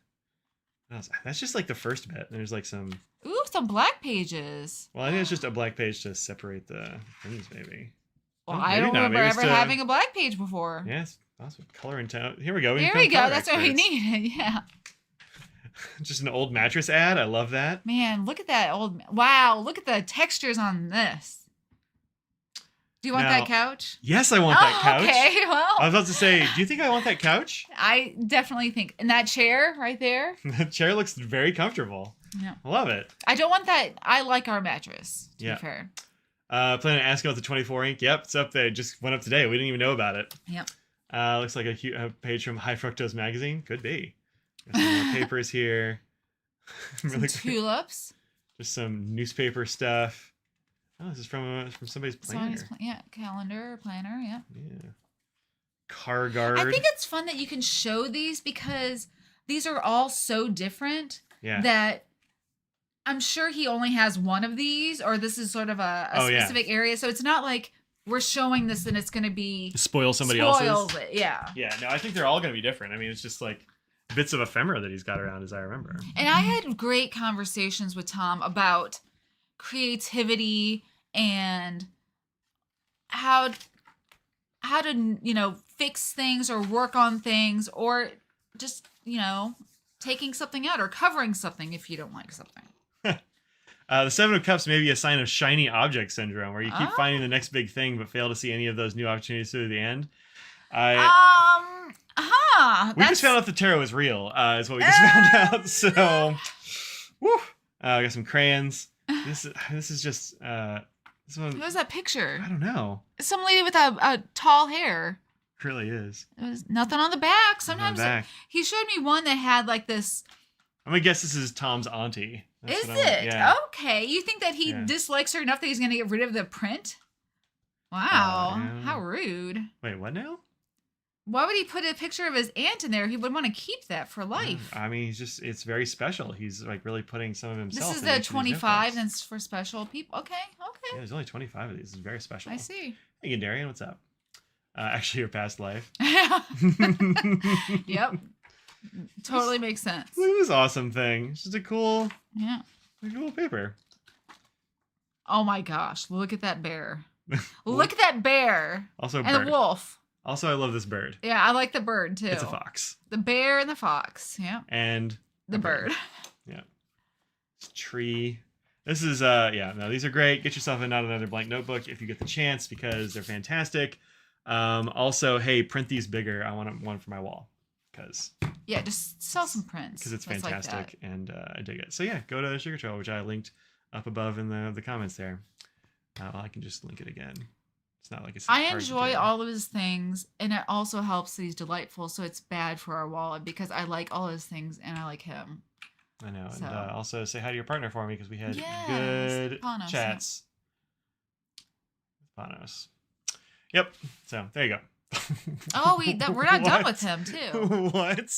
That's just like the first bit. There's like some some black pages. Well, I think it's just a black page to separate the things, maybe. Well, I don't remember ever having a black page before. Yes, awesome. Color and tone. Here we go. Here we go. That's what we needed. Yeah. Just an old mattress ad. I love that. Man, look at that old. Wow, look at the textures on this. Do you want that couch? Yes, I want that couch. Okay, well. I was about to say, do you think I want that couch? I definitely think. And that chair right there? The chair looks very comfortable. Yeah. I love it. I don't want that. I like our mattress, to be fair. Planning to ask about the 24 ink. Yep, it's up there. Just went up today. We didn't even know about it. Yep. Looks like a page from High Fructose Magazine. Could be. Got some more papers here. Really some tulips. Just some newspaper stuff. Oh, this is from somebody's planner. Calendar, planner, yeah. Yeah. Car guard. I think it's fun that you can show these because these are all so different that I'm sure he only has one of these, or this is sort of a specific area. So it's not like we're showing this and it's going to be spoil somebody else's. It, yeah. Yeah. No, I think they're all going to be different. I mean, it's just like bits of ephemera that he's got around, as I remember. And I had great conversations with Tom about creativity and how to, you know, fix things or work on things, or just, you know, taking something out or covering something if you don't like something. The Seven of Cups may be a sign of shiny object syndrome, where you keep finding the next big thing but fail to see any of those new opportunities through the end. We just found out the tarot is real, is what we just found out. So, woo. I got some crayons. This is just this one. What was that picture? I don't know. It's some lady with a tall hair. It really is. It was nothing on the back. Sometimes he showed me one that had like this. I'm gonna guess this is Tom's auntie. Is it? Yeah. Okay. You think that he dislikes her enough that he's gonna get rid of the print? Wow. How rude. Wait, what now? Why would he put a picture of his aunt in there? He would want to keep that for life. I mean, it's very special. He's like really putting some of himself. This is the 25 that's for special people. Okay. Yeah, there's only 25 of these. It's very special. I see. Hey, Darian, what's up? Actually, your past life. Yep. Totally makes sense. Look at this awesome thing. It's just a cool paper. Oh my gosh. Look at that bear. Look at that bear. Also a bird. And the wolf. Also, I love this bird. Yeah, I like the bird too. It's a fox. The bear and the fox. Yeah. And the bird. Yeah. It's a tree. This is these are great. Get yourself another blank notebook if you get the chance, because they're fantastic. Also, hey, print these bigger. I want one for my wall. Just sell some prints. Because it's fantastic, like and I dig it. So yeah, go to Sugar Trail, which I linked up above in the comments there. I can just link it again. It's not like it's. I enjoy all of his things, and it also helps that he's delightful. So it's bad for our wallet because I like all his things and I like him. I know, and also say hi to your partner for me because we had good chats. Panos. Yep. So there you go. Oh, we're not done with him too. What?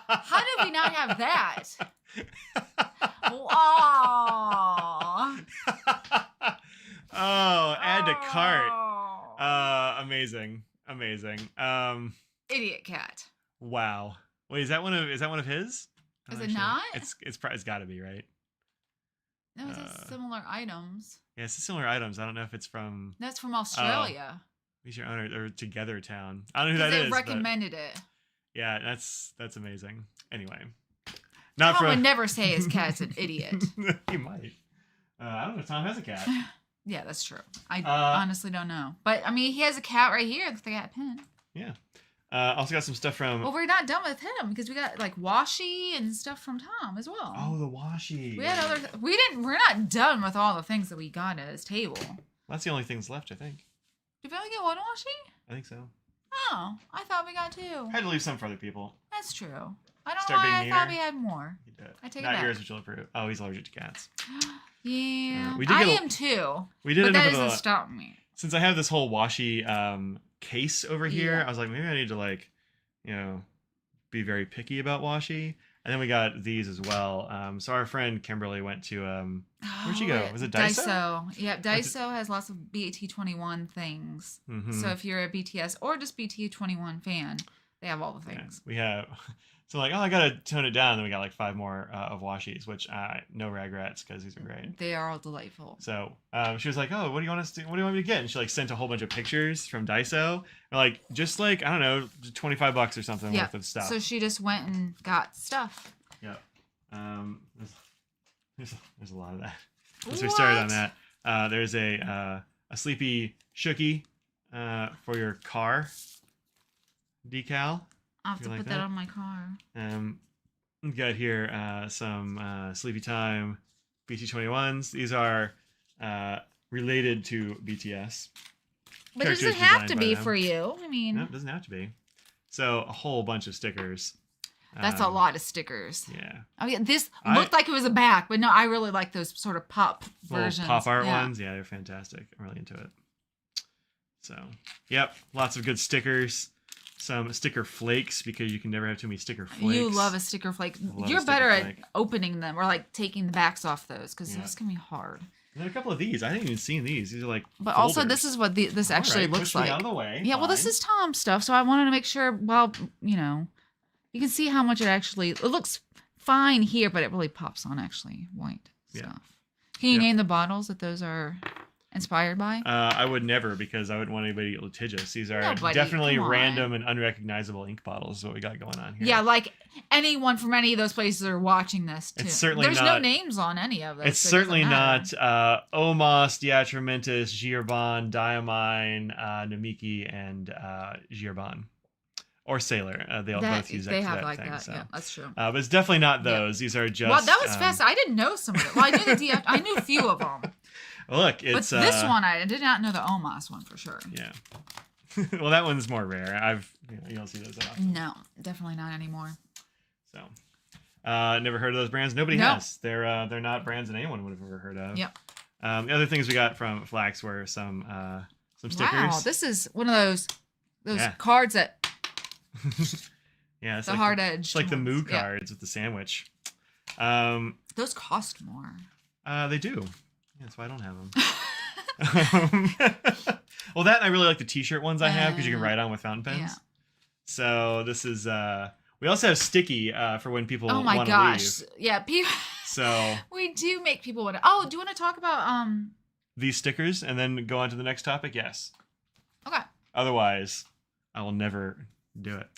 How did we not have that? Oh, add to cart. Amazing. Idiot cat. Wow. Wait, is that one of his? Is it not? It's got to be, right? No, it's similar items. Yeah, it's similar items. I don't know if it's from. That's from Australia. He's your owner or Together Town. I don't know who that is. They recommended it. Yeah, that's amazing. Anyway, Tom would never say his cat's an idiot. He might. I don't know if Tom has a cat. Yeah, that's true. I honestly don't know. But, I mean, he has a cat right here with the cat pin. Yeah. Also got some stuff from... Well, we're not done with him because we got, like, Washi and stuff from Tom as well. Oh, the Washi. We had we're not done with all the things that we got at his table. Well, that's the only things left, I think. Did we only get one Washi? I think so. Oh, I thought we got two. I had to leave some for other people. That's true. I don't know why I thought we had more. You did. I take it back. Not yours, which you'll approve. Oh, he's allergic to cats. Yeah. I am too. We did, but that doesn't stop me. Since I have this whole Washi case over here, I was like, maybe I need to, like, be very picky about Washi. And then we got these as well. So our friend Kimberly went to where'd she go? Was it Daiso? Daiso. Yeah, Daiso has lots of BT21 things. Mm-hmm. So if you're a BTS or just BT21 fan, they have all the things. Yeah, we have. So like, I gotta tone it down. Then we got like 5 more of Washis, which no regrets because these are great. They are all delightful. So she was like, "Oh, what do you want us to? What do you want me to get?" And she like sent a whole bunch of pictures from Daiso, like just like I don't know, $25 or something worth of stuff. So she just went and got stuff. Yeah. There's a lot of that. Once we started on that, there's a Sleepy Shookie for your car decal. I'll have to put that on my car. We've got here some Sleepy Time BT21s. These are related to BTS. But it doesn't have to be for you. I mean... No, it doesn't have to be. So, a whole bunch of stickers. That's a lot of stickers. Yeah. Oh, yeah. This looked like it was a back, but no, I really like those sort of pop versions. Pop art ones. Yeah, they're fantastic. I'm really into it. So, yep. Lots of good stickers. Some sticker flakes because you can never have too many sticker flakes. You love a sticker flake. You're better at opening them or like taking the backs off those because those can be hard. And then a couple of these. I haven't even seen these. These are like But folders. also, this is what this actually looks like. Out of the way. Yeah, well, this is Tom's stuff, so I wanted to make sure, well, you know, you can see how much it looks fine here, but it really pops on actually white stuff. Can you name the bottles that those are inspired by? I would never, because I wouldn't want anybody to get litigious. These are definitely random and unrecognizable ink bottles is what we got going on here. Yeah, like anyone from any of those places are watching this too. It's certainly There's no names on any of those. It's certainly not Omos, Diatramentis, Girbon, Diamine, Namiki, and Girbon. Or Sailor. They all both use they have that like thing, that. so. Yeah, that's true. But it's definitely not those. These are just... Well, that was fast. I didn't know some of it. Well, I knew I knew a few of them. Look, it's... But this one, I did not know the Omos one for sure. Yeah. Well, that one's more rare. You don't see those that often. No, definitely not anymore. So, never heard of those brands. Nobody has. They're not brands that anyone would have ever heard of. Yep. The other things we got from Flax were some stickers. Wow, this is one of those cards that... Yeah, it's the like hard edge. It's like the Moo cards with the sandwich. Those cost more. They do. Yeah, that's why I don't have them. Well, I really like the T-shirt ones I have because you can write on with fountain pens. Yeah. So this is. We also have sticky for when people want to leave. Oh my gosh! Yeah, people. So we do make people want to. Oh, do you want to talk about these stickers and then go on to the next topic? Yes. Okay. Otherwise, I will never do it.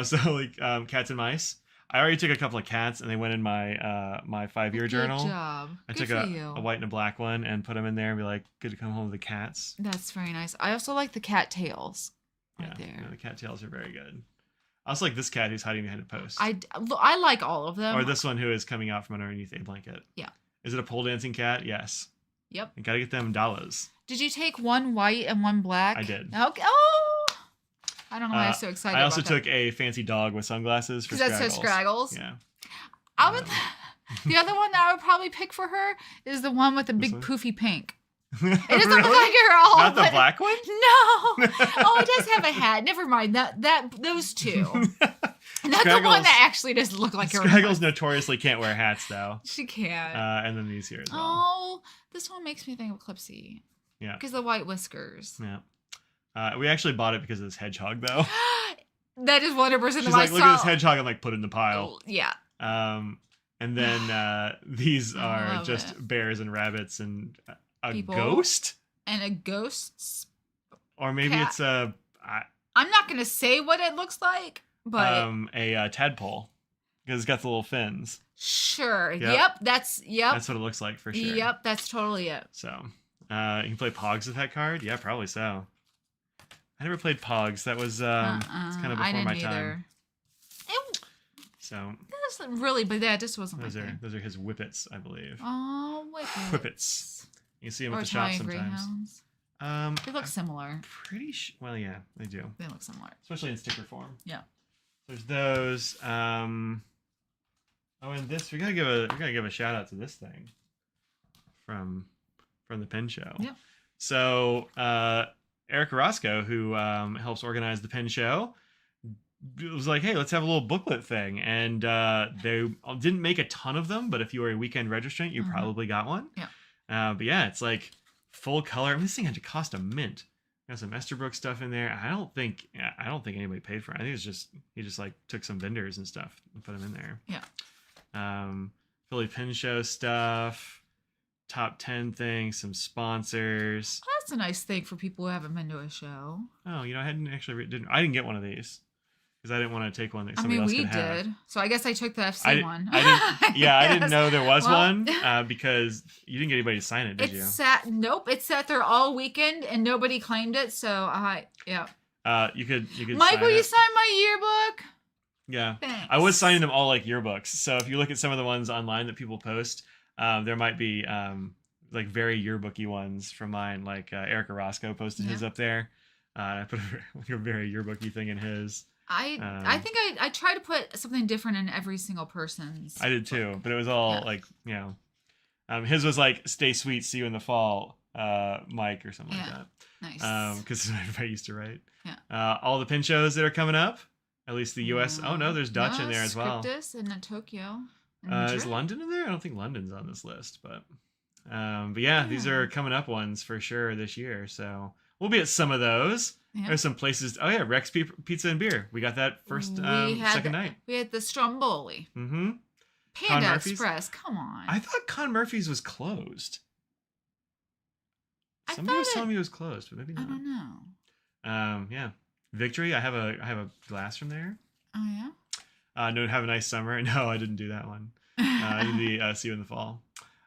So like cats and mice. I already took a couple of cats and they went in my my 5-year journal. Good job. I took a white and a black one and put them in there and be like, good to come home with the cats. That's very nice. I also like the cat tails right there. Yeah, the cat tails are very good. I also like this cat who's hiding behind a post. I like all of them. Or this one who is coming out from underneath a blanket. Yeah. Is it a pole dancing cat? Yes. Yep. You gotta get them dollars. Did you take one white and one black? I did. Okay. Oh! I don't know why I'm so excited. I also took a fancy dog with sunglasses for Scraggles. That's so Scraggles. Yeah. The other one that I would probably pick for her is the one with the big poofy pink. It doesn't look like her at all. Not the black one? No. Oh, it does have a hat. Never mind. Those two. Not the one that actually doesn't look like her. Scraggles notoriously can't wear hats, though. She can't. And then these here as well. Oh, this one makes me think of Clipsy. Yeah. Because the white whiskers. Yeah. We actually bought it because of this hedgehog, though. That is 100% She's like, look at this hedgehog. I'm like, put it in the pile. Yeah. And then these are just bears and rabbits and a ghost. And a ghost. Or maybe it's a... I'm not going to say what it looks like, but... a tadpole. Because it's got the little fins. Sure. Yep. That's what it looks like for sure. Yep. That's totally it. So, you can play Pogs with that card? Yeah, probably so. I never played Pogs. That was it's kind of before my time. So this isn't really, but that just wasn't. Those are his whippets, I believe. Oh, whippets. You can see them at the shop sometimes. They look similar. Pretty well, yeah, they do. They look similar, especially in sticker form. Yeah. There's those. Oh, and this we gotta give a shout out to this thing from the pen show. Yeah. So Erica Roscoe, who helps organize the pen show, was like, hey, let's have a little booklet thing. And they didn't make a ton of them, but if you were a weekend registrant, you probably got one. Yeah. But yeah, it's like full color. I mean, this thing had to cost a mint. Got some Esterbrook stuff in there. I don't think anybody paid for it. I think it's just he just like took some vendors and stuff and put them in there. Yeah. Philly Pen Show stuff. Top 10 things, some sponsors. Well, that's a nice thing for people who haven't been to a show. Oh, I hadn't actually I didn't get one of these because I didn't want to take one that somebody else could have. We did. So I guess I took the FC one. I didn't know there was one because you didn't get anybody to sign it, did you? Nope, it sat there all weekend and nobody claimed it. So yeah. You could. Mike, will you sign my yearbook? Yeah. Thanks. I was signing them all like yearbooks. So if you look at some of the ones online that people post. There might be like very yearbooky ones from mine, like Erica Roscoe posted his up there. I put a very yearbooky thing in his. I think I try to put something different in every single person's. I did too, but it was all like his was like "Stay sweet, see you in the fall," Mike or something like that. Nice. Because everybody used to write. Yeah. All the pin shows that are coming up. At least the U.S. Oh no, there's Dutch in there as well. Scriptus and Tokyo. Is London in there? I don't think London's on this list, but yeah, these are coming up ones for sure this year. So we'll be at some of those. Yeah. There's some places. Oh yeah, Rex Pizza and Beer. We got that second night. We had the Stromboli. Mm-hmm. Panda Express. Come on. I thought Con Murphy's was closed. Somebody was telling me it was closed, but maybe not. I don't know. Yeah. Victory. I have a glass from there. Oh yeah. No, have a nice summer. No, I didn't do that one. I did the see you in the fall.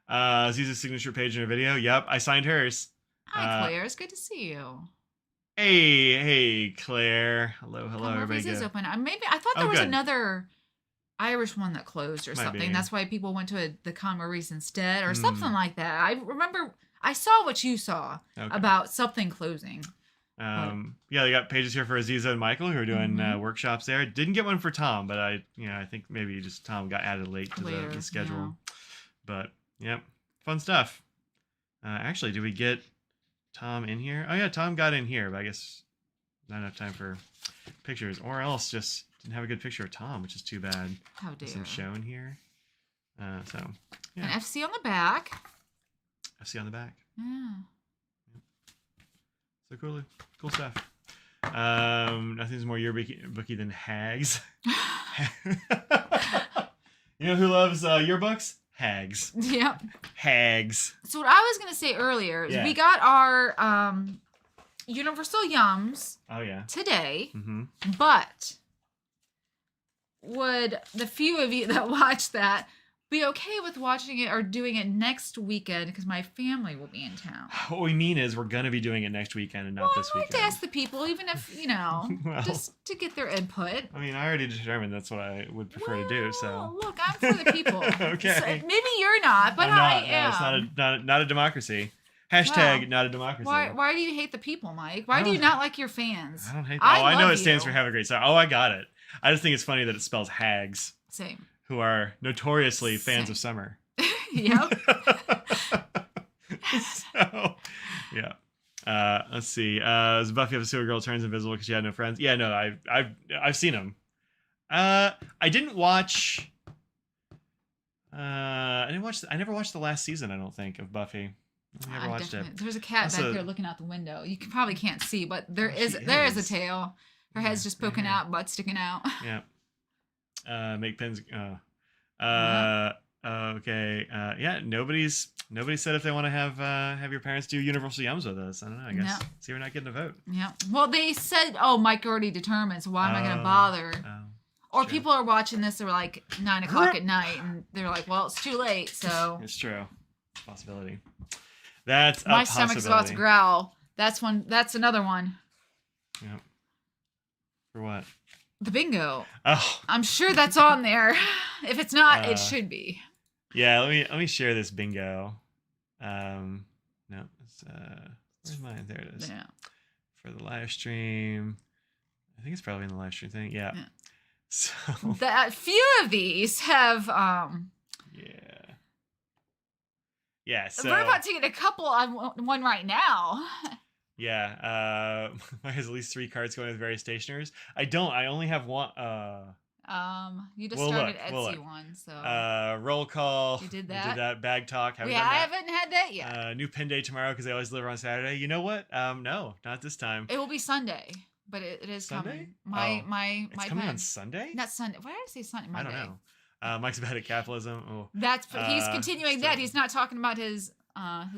Ziza's signature page in her video. Yep, I signed hers. Hi, Claire. It's good to see you. Hey, Claire. Hello, everybody. Is open. I thought there was another Irish one that closed or something. That's why people went to the Con Maurice instead or something like that. I remember I saw what you saw about something closing. Yeah, they got pages here for Aziza and Michael who are doing workshops there. Didn't get one for Tom, but I think maybe just Tom got added late to the schedule. Yeah. But yep, fun stuff. Actually, did we get Tom in here? Oh yeah, Tom got in here, but I guess not enough time for pictures, or else just didn't have a good picture of Tom, which is too bad. How dare! Some shown here. So yeah. An FC on the back. FC on the back. Yeah. So cool stuff. Nothing's more yearbooky than hags. You know who loves yearbooks? Hags. Yep. Hags. So what I was gonna say earlier is we got our Universal Yums. Oh yeah. Today, but would the few of you that watch that be okay with watching it or doing it next weekend because my family will be in town? What we mean is we're going to be doing it next weekend and not this weekend. I'd like to ask the people, even if, just to get their input. I mean, I already determined that's what I would prefer to do, so. Look, I'm for the people. Okay. So maybe you're not, but I am. No, it's not a democracy. Hashtag not a democracy. Why do you hate the people, Mike? Why do you not like your fans? I don't hate them. I know it stands for have a great summer. Oh, I got it. I just think it's funny that it spells hags. Same. Who are notoriously fans of summer. Yep. So, yeah. Let's see. Does Buffy have a Supergirl turns invisible because she had no friends? Yeah, no, I've seen them. I didn't watch. I never watched the last season. I don't think of Buffy. I never watched it. There's a cat back there looking out the window. You probably can't see, but there is a tail. Her head's just poking out, butt sticking out. Yeah. Make pins. Okay. Yeah. Nobody said if they want to have your parents do Universal Yums with us. I don't know. I guess. See, we're not getting a vote. Yeah. Well, they said, Mike already determined, so why am I going to bother? Or true. People are watching this. They're like 9 o'clock at night, and they're like, "Well, it's too late." So it's true. Possibility. That's my stomach's about to growl. That's one. That's another one. Yeah. For what? The bingo. Oh. I'm sure that's on there. If it's not, it should be. Yeah, let me share this bingo. No, it's where's mine? There it is. Yeah. For the live stream. I think it's probably in the live stream thing. Yeah. So that few of these have Yeah, so we're about to get a couple on one right now. Yeah, I has at least 3 cards going with various stationers. I don't. I only have one. You just started Etsy one, so. Roll call. You did that. We did that. Bag talk. I haven't had that yet. New pin day tomorrow because they always deliver on Saturday. You know what? No, not this time. It will be Sunday, but it is Sunday? coming. My coming on Sunday. Not Sunday. Why did I say Sunday? Monday. I don't know. Mike's bad at capitalism. Oh. He's continuing that. He's not talking about his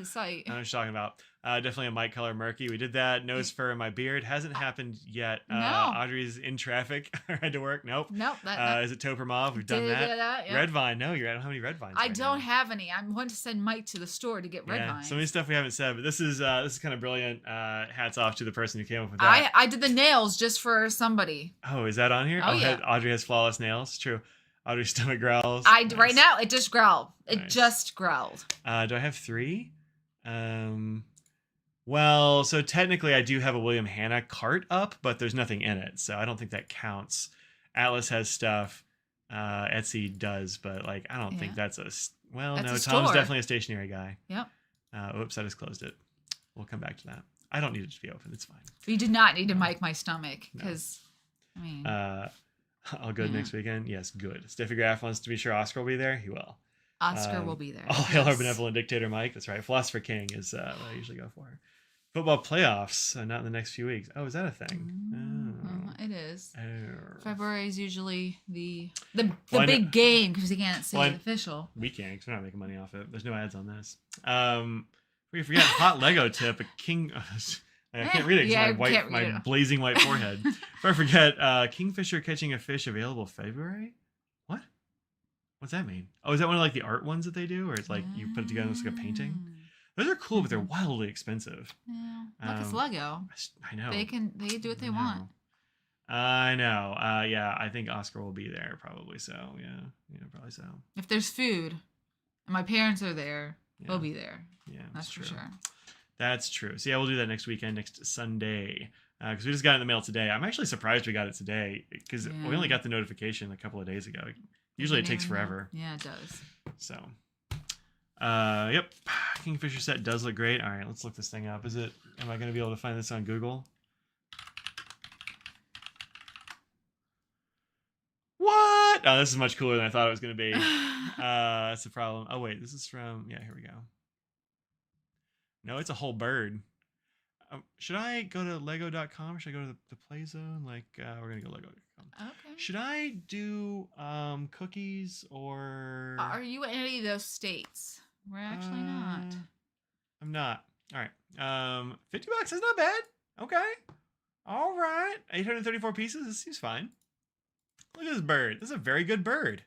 site. I know what you're talking about. Definitely a Mike color murky. We did that. Nose fur in my beard hasn't happened yet. No. Audrey's in traffic. Had to work. Nope. Is it taupe or mauve? We've done that. Yeah. Red vine. No, I don't have any red vines. I don't have any. I'm going to send Mike to the store to get red vines. Some of the stuff we haven't said, but this is kind of brilliant. Hats off to the person who came up with that. I did the nails just for somebody. Oh, is that on here? Oh yeah. Audrey has flawless nails. True. Audrey's stomach growls. Nice. Right now it just growled. It just growled. Do I have 3? Well, so technically I do have a William Hanna cart up, but there's nothing in it, so I don't think that counts. Atlas has stuff. Etsy does, but I don't think that's no. Tom's definitely a stationery guy. Yep. Oops, I just closed it. we'll come back to that. I don't need it to be open. It's fine. You do not need to mic my stomach because, I mean. I'll go next weekend. Yes, good. Steffi Graf wants to be sure Oscar will be there. He will. Oscar will be there. All hail our benevolent dictator, Mike. That's right. Philosopher King is what I usually go for. Football playoffs, not in the next few weeks. Oh, is that a thing? It is. Oh. February is usually the big game because you can't say it official. We can't because we're not making money off it. There's no ads on this. We forget hot Lego tip. A king. I can't read it because my blazing white forehead. If I forget, Kingfisher catching a fish available February. What? What's that mean? Oh, is that one of like the art ones that they do, or it's like you put it together and it's like a painting? Those are cool, but they're wildly expensive. Yeah, look, it's Lego. I know. They do what they want. I know. Yeah, I think Oscar will be there. Probably so. Yeah, probably so. If there's food, and my parents are there, they'll be there. Yeah, that's for sure. That's true. So yeah, we'll do that next weekend, next Sunday. Because we just got it in the mail today. I'm actually surprised we got it today because we only got the notification a couple of days ago. Usually it takes forever. Yeah, it does. So, yep. Kingfisher set does look great. All right, let's look this thing up. Am I going to be able to find this on Google? What? Oh, this is much cooler than I thought it was going to be. That's the problem. Oh, wait. This is from... Yeah, here we go. No, it's a whole bird. Should I go to lego.com or should I go to the Play Zone? We're going to go lego.com. Okay. Should I do cookies or... Are you in any of those states? We're actually not. I'm not. All right. $50, that's not bad. Okay. All right. 834 pieces. This seems fine. Look at this bird. This is a very good bird.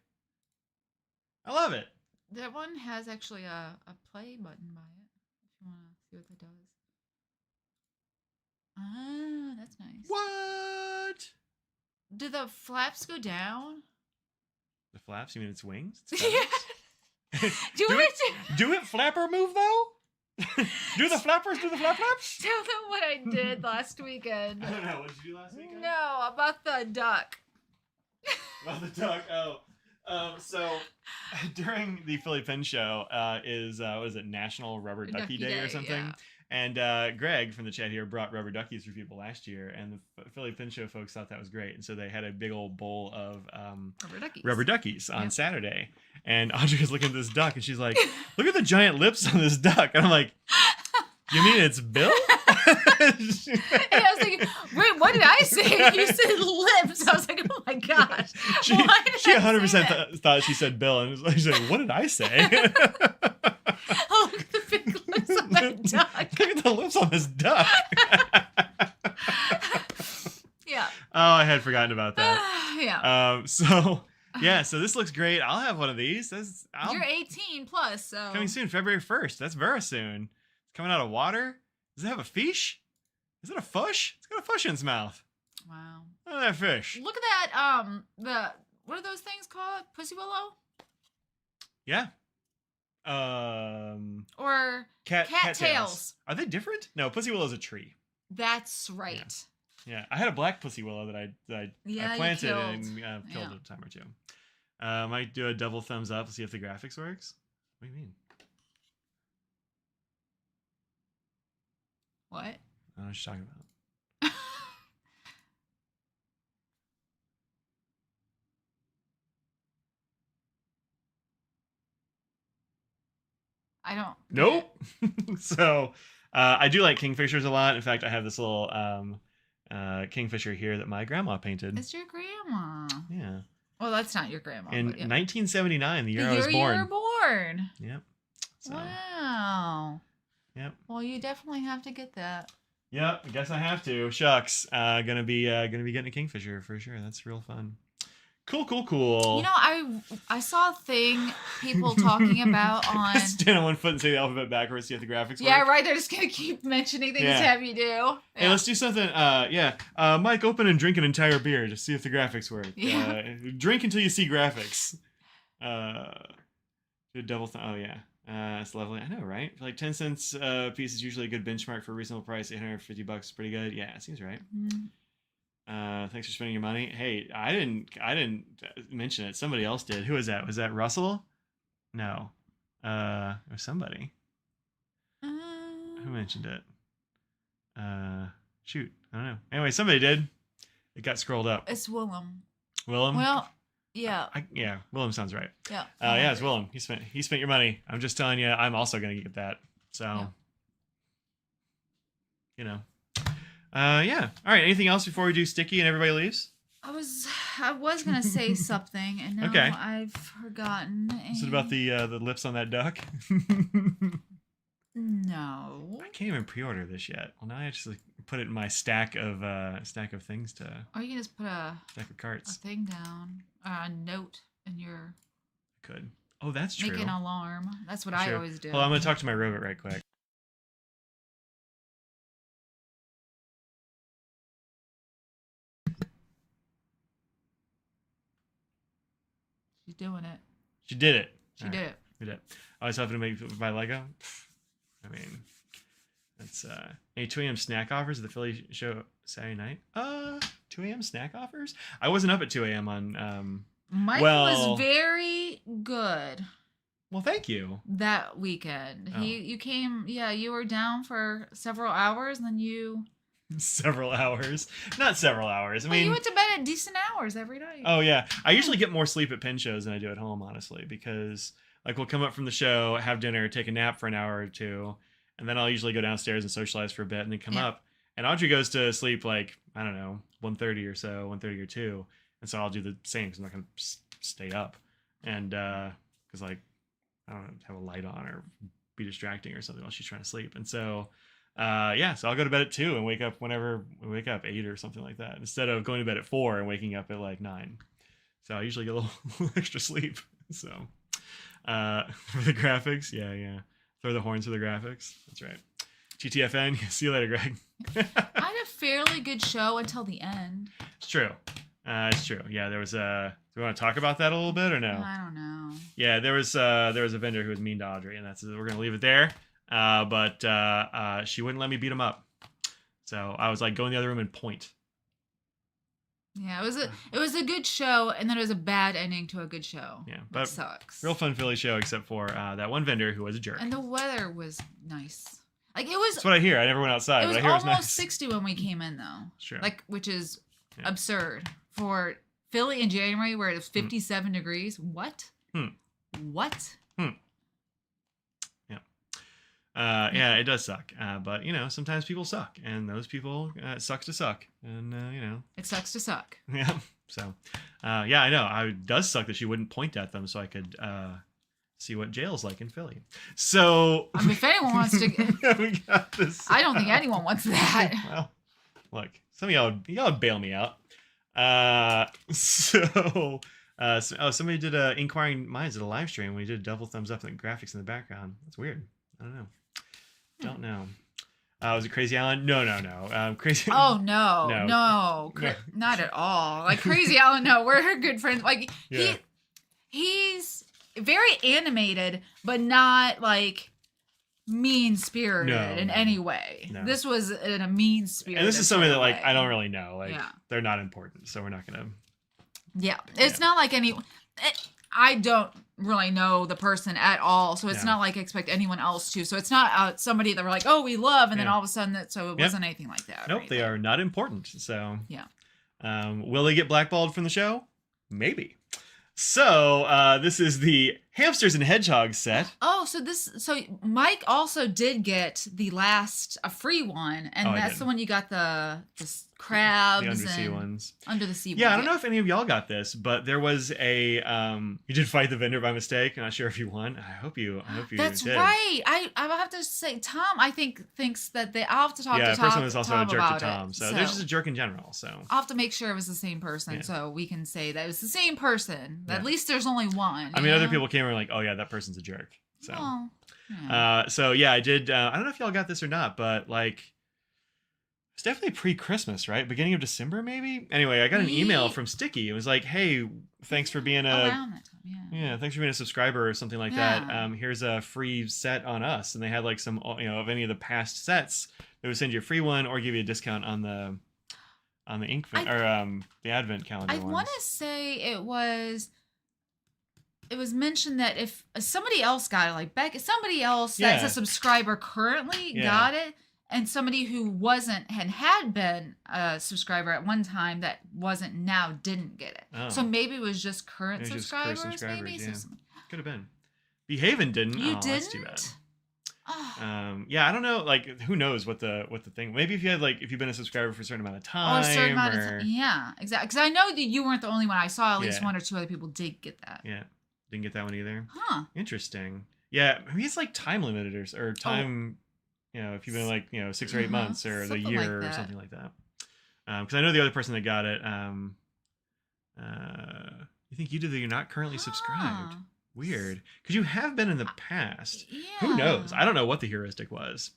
I love it. That one has actually a play button by it. If you want to see what that does. Ah, that's nice. What? Do the flaps go down? The flaps? You mean its wings? Yeah. Do it flapper move though? Do the flappers do the flap flaps? Tell them what I did last weekend. I don't know. What did you do last weekend? No, about the duck. About the duck? Oh. So during the Philly Pen Show what is it, National Rubber Ducky Day or something? Yeah. And Greg from the chat here brought rubber duckies for people last year, and the Philly Pen Show folks thought that was great, and so they had a big old bowl of rubber duckies on Saturday. And Audrey was looking at this duck, and she's like, "Look at the giant lips on this duck." And I'm like, "You mean it's Bill?" And I was like, "Wait, what did I say?" You said lips. I was like, "Oh my gosh!" She 100% thought she said Bill, and she's like, "What did I say?" Oh, look at the big lips on that duck. Look at the lips on this duck. Yeah. Oh, I had forgotten about that. Yeah. So this looks great. I'll have one of these. You're 18 plus, so coming soon, February 1st. That's very soon. It's coming out of water. Does it have a fish? Is it a fish? It's got a fish in its mouth. Wow. Look at that fish. Look at that. What are those things called? Pussy willow? Yeah. Or cattails. Are they different? No, pussy willow's a tree. That's right. Yeah. I had a black pussy willow that I planted and killed a time or two. Might do a double thumbs up to see if the graphics works. What do you mean? What? I don't know what you're talking about. I don't. Nope. So I do like Kingfishers a lot. In fact, I have this little Kingfisher here that my grandma painted. It's your grandma. Yeah. Well, that's not your grandma. In 1979, the year I was born. You were born. Yep. So. Wow. Yep. Well, you definitely have to get that. Yep. I guess I have to. Shucks. Gonna be getting a Kingfisher for sure. That's real fun. Cool. You know, I saw a thing people talking about on... Stand on one foot and say the alphabet backwards, see if the graphics work. Yeah, right. They're just going to keep mentioning things to have you do. Yeah. Hey, let's do something. Mike, open and drink an entire beer. Just see if the graphics work. Yeah. Drink until you see graphics. Do a double oh, yeah. That's lovely. I know, right? For like 10 cents a piece is usually a good benchmark for a reasonable price. $850 is pretty good. Yeah, it seems right. Mm-hmm. Thanks for spending your money. Hey, I didn't mention it. Somebody else did. Who was that? Was that Russell? No. It was somebody. Who mentioned it? Shoot, I don't know. Anyway, somebody did. It got scrolled up. It's Willem. Willem? Well, yeah. Yeah, Willem sounds right. Yeah. Yeah, it's Willem. He spent your money. I'm just telling you, I'm also gonna get that. So, you know. Yeah. All right. Anything else before we do sticky and everybody leaves? I was gonna say something, and now I've forgotten. Is it about the lips on that duck? No. I can't even pre-order this yet. Well, now I actually put it in my stack of things to. Or you can just put a stack of carts. A thing down, a note in your. I could. Oh, that's true. Make an alarm. That's what I always do. Well, I'm gonna talk to my robot right quick. She's doing it. She did it. She did it. We did. I was hoping to buy Lego. I mean, that's any 2 a.m. snack offers at the Philly show Saturday night. 2 a.m. snack offers? I wasn't up at 2 a.m. on Mike was very good. Well, thank you. That weekend. Oh. You came, you were down for several hours and then you several hours. Not several hours. I mean, you went to bed at decent hours every night. Oh yeah. I usually get more sleep at pin shows than I do at home, honestly, because like we'll come up from the show, have dinner, take a nap for an hour or two, and then I'll usually go downstairs and socialize for a bit and then come up. And Audrey goes to sleep like, I don't know, 1:30 or so, 1:30 or 2. And so I'll do the same because I'm not going to stay up. And because like, I don't know, have a light on or be distracting or something while she's trying to sleep. And so so I'll go to bed at 2 and wake up whenever we wake up, 8 or something like that, instead of going to bed at 4 and waking up at like 9. So I usually get a little extra sleep. So for the graphics, throw the horns for the graphics. That's right. GTFN. See you later, Greg. I had a fairly good show until the end. It's true. It's true. Yeah, there was do we want to talk about that a little bit or no? I don't know. Yeah, there was a vendor who was mean to Audrey, and we're gonna leave it there. But she wouldn't let me beat him up, so I was like, go in the other room and point. Yeah, it was a good show, and then it was a bad ending to a good show. Yeah, but sucks. Real fun Philly show, except for that one vendor who was a jerk. And the weather was nice. Like it was. That's what I hear. I never went outside. It was but I hear almost it was nice. 60 when we came in, though. Sure. Like, which is absurd for Philly in January, where it was 57 degrees. What? What? Yeah, it does suck. But sometimes people suck, and those people it sucks to suck, and it sucks to suck. Yeah. So, I know. It does suck that she wouldn't point at them, so I could see what jail's like in Philly. So, I mean, if anyone wants to, we got this. I don't think anyone wants that. Well, look, some of y'all would bail me out. Somebody did Inquiring Minds at a live stream. We did a double thumbs up and graphics in the background. That's weird. I don't know. Don't know. Was it Crazy Alan? No. Crazy. Oh no. Not at all. Like Crazy Alan. No, we're good friends. Like he's very animated, but not like mean spirited in any way. No. This was in a mean spirit. And this is something that like I don't really know. Like they're not important, so we're not gonna. Yeah, it's not like I don't really know the person at all, so it's not like I expect anyone else to. So it's not somebody that we're like, oh, we love, and then all of a sudden it wasn't anything like that. Nope, they are not important. So yeah. Will they get blackballed from the show? Maybe. So this is the Hamsters and Hedgehogs set. Oh, so Mike also did get a free one, and that's the one you got the crabs, the undersea ones. Under the sea ones. Yeah, I don't know if any of y'all got this, but there was a you did fight the vendor by mistake. I'm not sure if you won. I hope you That's did. right. I have to say, Tom, I think thinks that I'll have to talk to Tom. Yeah, the person was also Tom a jerk about to Tom. it. So they're just a jerk in general. So I'll have to make sure it was the same person, so we can say that it was the same person. At least there's only one. I mean, other people came and were like, oh yeah, that person's a jerk. So I did. I don't know if y'all got this or not, but like. It's definitely pre-Christmas, right? Beginning of December, maybe? Anyway, I got an email from Sticky. It was like, hey, thanks for being around that time, yeah, thanks for being a subscriber or something like that. Here's a free set on us. And they had like some, of any of the past sets, they would send you a free one or give you a discount on the ink or the Advent calendar. I want to say it was mentioned that if somebody else got it, like somebody else that's a subscriber currently got it. and somebody who wasn't and had been a subscriber at one time that wasn't now didn't get it. Oh. So maybe it was just current Maybe just subscribers. current subscribers, Maybe yeah. So Could have been. Behaven didn't. You didn't? That's too bad. Oh. Yeah, I don't know. Like, who knows what the thing? Maybe if you had if you've been a subscriber for a certain amount of time, a certain amount of time. Yeah, exactly. Because I know that you weren't the only one. I saw at least one or two other people did get that. Yeah, didn't get that one either. Huh. Interesting. Yeah, maybe it's like time limited or time. If you've been 6 or 8 months or the year or something like that. Because I know the other person that got it. You think you did that? You're not currently subscribed. Weird, because you have been in the past. Yeah. Who knows? I don't know what the heuristic was.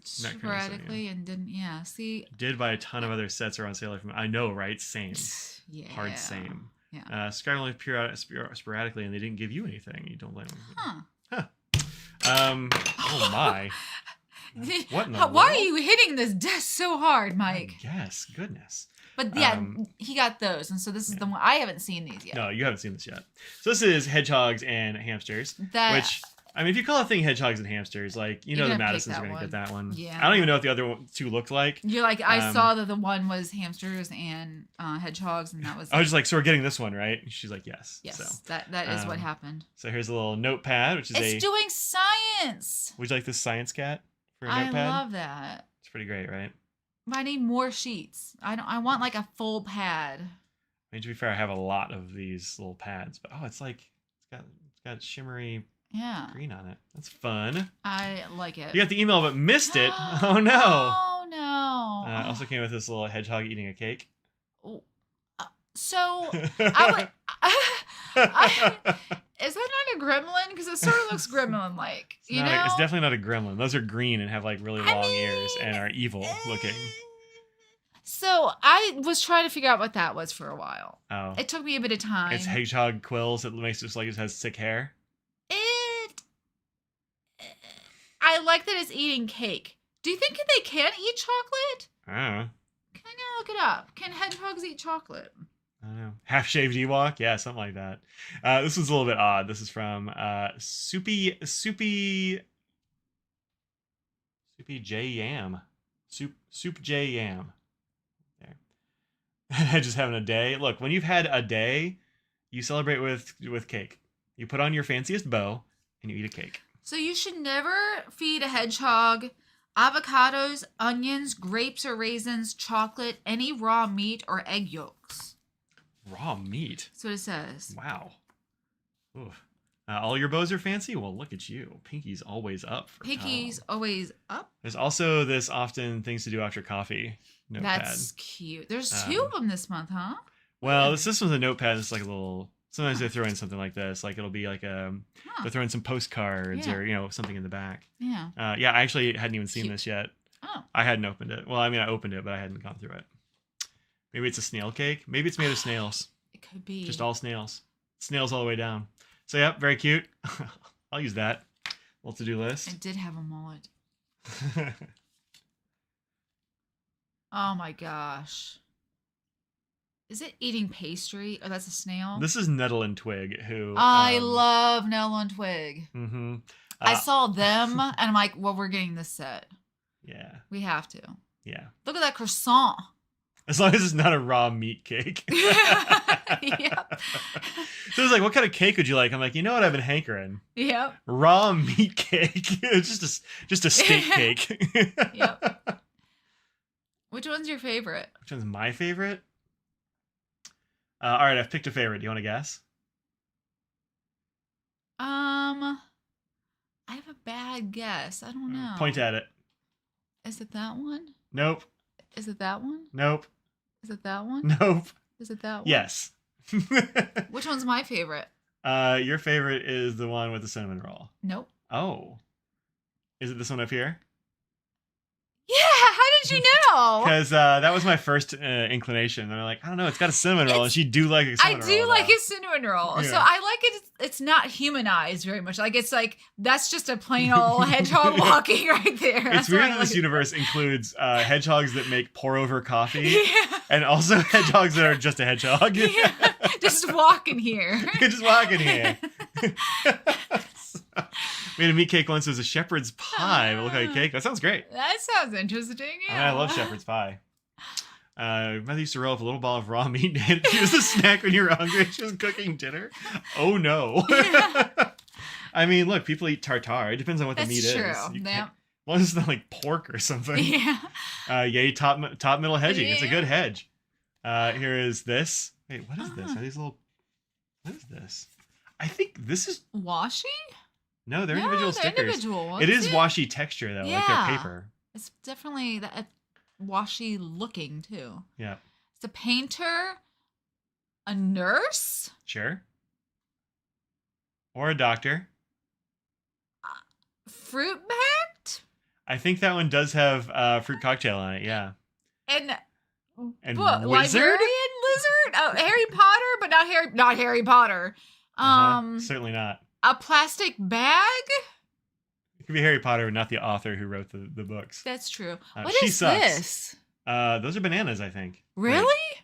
Sporadically and didn't. Yeah. See. Did buy a ton of other sets are on sale. I know, right? Same. Yeah. Hard same. Yeah. Subscribe only sporadically, and they didn't give you anything. You don't blame them. Huh. Oh my. What in the Why world? are you hitting this desk so hard, Mike? Yes. Goodness. But yeah, he got those, and so this is the one. I haven't seen these yet. No, you haven't seen this yet. So this is hedgehogs and hamsters. Which, I mean, if you call a thing hedgehogs and hamsters, the Madisons are going to get that one. Yeah. I don't even know what the other two looked like. You're like, I saw that the one was hamsters and hedgehogs, and that was. I was just like, so we're getting this one, right? And she's like, yes. Yes, so, that is what happened. So here's a little notepad, which is It's doing science. Would you like this science cat for a notepad? I love that. It's pretty great, right? But I need more sheets. I want like a full pad. I mean, to be fair, I have a lot of these little pads, but it's got shimmery green on it. That's fun. I like it. You got the email but missed it. Oh no. Oh no. Also came with this little hedgehog eating a cake. So I would. Is that not a gremlin? Because it sort of looks gremlin-like. It's definitely not a gremlin. Those are green and have really long ears and are evil looking. So I was trying to figure out what that was for a while. Oh. It took me a bit of time. It's hedgehog quills. It makes it like it has thick hair. I like that it's eating cake. Do you think they can eat chocolate? I don't know. Can I look it up? Can hedgehogs eat chocolate? I don't know. Half-shaved Ewok? Yeah, something like that. This was a little bit odd. This is from Soupy J Yam. Soup J Yam. There. Just having a day. Look, when you've had a day, you celebrate with cake. You put on your fanciest bow and you eat a cake. So you should never feed a hedgehog avocados, onions, grapes or raisins, chocolate, any raw meat or egg yolks. Raw meat? That's what it says. Wow. Oof. All your bows are fancy? Well, look at you. Pinky's always up. Pinky's always up? There's also this often things to do after coffee notepad. That's cute. There's 2 of them this month, huh? Well, this one's a notepad. It's like a little... Sometimes they throw in something like this. Like it'll be like they'll throw in some postcards or, something in the back. Yeah. I actually hadn't even seen this yet. Oh. I hadn't opened it. Well, I mean, I opened it, but I hadn't gone through it. Maybe it's a snail cake. Maybe it's made of snails. It could be. Just all snails. Snails all the way down. So, yeah, very cute. I'll use that. Little to-do list. It did have a mullet. Oh, my gosh. Is it eating pastry? Oh, that's a snail? This is Nettle and Twig, who... I love Nettle and Twig. Mm-hmm. I saw them, and I'm like, well, we're getting this set. Yeah. We have to. Yeah. Look at that croissant. As long as it's not a raw meat cake. Yep. So it's like, what kind of cake would you like? I'm like, you know what I've been hankering? Yep. Raw meat cake. just a steak cake. Yep. Which one's your favorite? Which one's my favorite? All right, I've picked a favorite. Do you want to guess? I have a bad guess. I don't know. Point at it. Is it that one? Nope. Is it that one? Nope. Is it that one? Nope. Is it that one? Yes. Which one's my favorite? Your favorite is the one with the cinnamon roll. Nope. Oh. Is it this one up here? Yeah, how did you know? Because that was my first inclination. And I'm like, I don't know, it's got a cinnamon roll, and she do like a cinnamon roll. I do like a cinnamon roll. Yeah. So I like it. It's not humanized very much. Like, it's like, that's just a plain old hedgehog walking right there. It's weird that this universe includes hedgehogs that make pour-over coffee, yeah, and also hedgehogs that are just a hedgehog. Yeah, just walking here. Just walking here. made a meat cake once. It was a shepherd's pie. It looked like a cake. That sounds great. That sounds interesting. Yeah. I love shepherd's pie. Mother used to roll up a little ball of raw meat and hand it to you as a snack when you were hungry. She was cooking dinner. Oh no. Yeah. I mean, look, people eat tartare. It depends on what the meat true. is. Yeah. Well, it's not like pork or something. Yeah. Yay, top middle hedging. Yeah. It's a good hedge. Here is this. Wait, what is this? Are these little? What is this? I think this is washi. No, they're individual stickers. Individual. It is washi texture though, like they're paper. It's definitely washi looking too. Yeah. It's a painter, a nurse. Sure. Or a doctor. Fruit backed. I think that one does have fruit cocktail on it. Yeah. And wizard? Librarian lizard. Oh, Harry Potter, but not Harry Potter. Certainly not. A plastic bag. It could be Harry Potter, but not the author who wrote the books. That's true. What she is sucks. this? Those are bananas, I think. Really? Wait.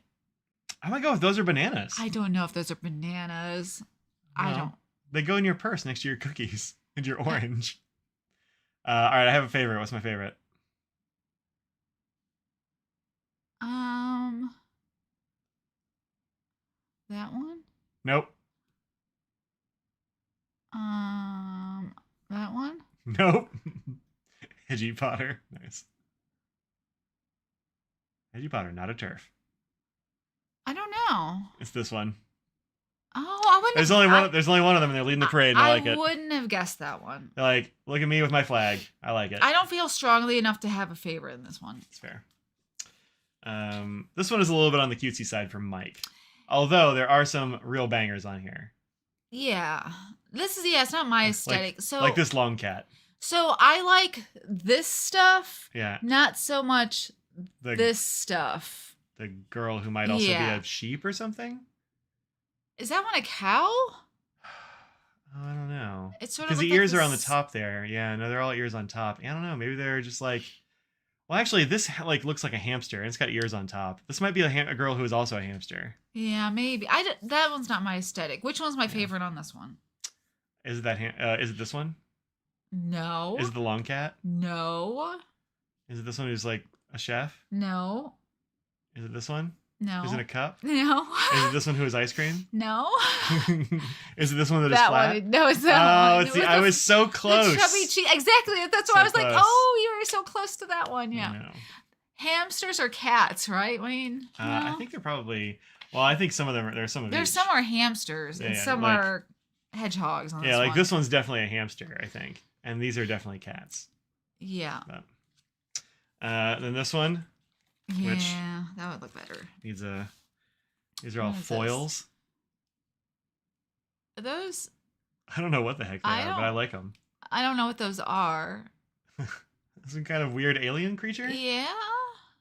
I might go if those are bananas. I don't know if those are bananas. No. I don't. They go in your purse next to your cookies and your orange. All right, I have a favorite. What's my favorite? That one? Nope. That one? Nope. Hedgie Potter. Nice. Hedgie Potter, not a turf. I don't know. It's this one. Oh, I wouldn't. There's only one of them, and they're leading the parade. And I like it. I wouldn't have guessed that one. They're like, look at me with my flag. I like it. I don't feel strongly enough to have a favorite in this one. That's fair. This one is a little bit on the cutesy side for Mike, although there are some real bangers on here. Yeah, it's not my aesthetic. Like this long cat. So I like this stuff. Yeah. Not so much this stuff. The girl who might also be a sheep or something. Is that one a cow? Oh, I don't know. It's sort of because the like ears are on the top there. Yeah, no, they're all ears on top. I don't know. Maybe they're just like. Well, actually, this like looks like a hamster, and it's got ears on top. This might be a girl who is also a hamster. Yeah, maybe. That one's not my aesthetic. Which one's my favorite on this one? Is it is it this one? No. Is it the long cat? No. Is it this one who's like a chef? No. Is it this one? No. Is it a cup? No. Is it this one who is ice cream? No. Is it this one that is flat? One. No, it's that one. Oh, I was so close. The chubby cheek. Exactly. That's why I was like, oh, you were so close to that one. Yeah. No. Hamsters or cats, right, Wayne? I think they're probably. Well, I think some of them. There's some are hamsters and some are hedgehogs. On this like one. this one's definitely a hamster, I think, and these are definitely cats. Yeah. But, then this one. Yeah, that would look better. These are all foils. Are those? I don't know what the heck they are, but I like them. I don't know what those are. Some kind of weird alien creature? Yeah.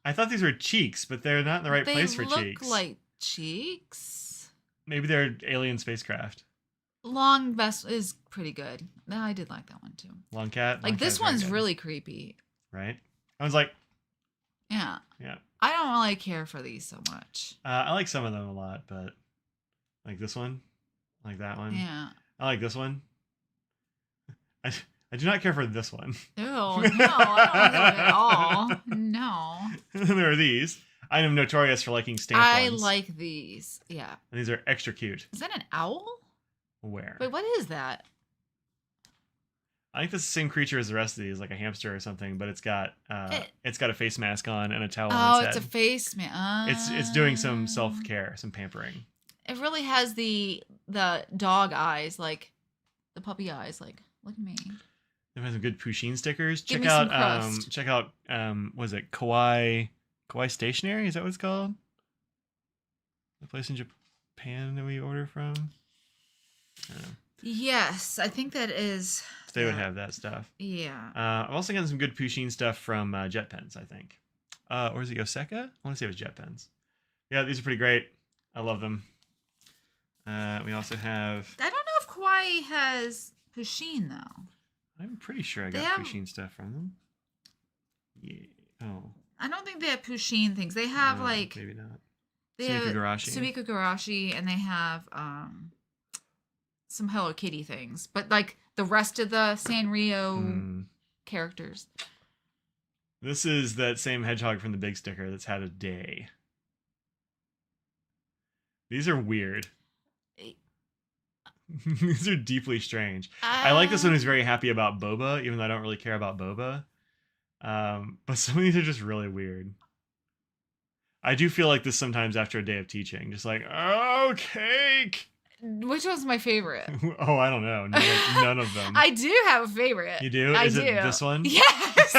I thought these were cheeks, but they're not in the right place for cheeks. They look like cheeks. Maybe they're alien spacecraft. Long vest is pretty good. I did like that one too. Long cat? Like this one's really creepy. Right? I was like... Yeah. Yeah. I don't really care for these so much. I like some of them a lot, but like this one, like that one. Yeah. I like this one. I do not care for this one. Ew, no, I don't like that at all. No. There are these. I am notorious for liking stamped ones. I like these. Yeah. And these are extra cute. Is that an owl? Where? Wait, what is that? I think it's the same creature as the rest of these, like a hamster or something, but it's got a face mask on and a towel on its head. Oh, it's a face mask. It's doing some self-care, some pampering. It really has the dog eyes, like the puppy eyes, like look at me. It has some good Pusheen stickers. Give me some crust. Check out was it Kawaii Stationery? Is that what it's called? The place in Japan that we order from? I don't know. Yes, I think that is. They would have that stuff. Yeah. I've also gotten some good Pusheen stuff from Jet Pens, I think. Or is it Yoseka? I want to say it was Jet Pens. Yeah, these are pretty great. I love them. We also have... I don't know if Kawaii has Pusheen, though. I'm pretty sure I got Pusheen stuff from them. Yeah. Oh. I don't think they have Pusheen things. They have, like... Maybe not. They have Sumikko Garashi, and they have... some Hello Kitty things, but like the rest of the Sanrio characters. This is that same hedgehog from the big sticker that's had a day. These are weird. These are deeply strange. I like this one who's very happy about boba, even though I don't really care about boba. But some of these are just really weird. I do feel like this sometimes after a day of teaching. Just like, oh, cake! Which one's my favorite? Oh, I don't know. None of them. I do have a favorite. You do? Is it this one? Yes!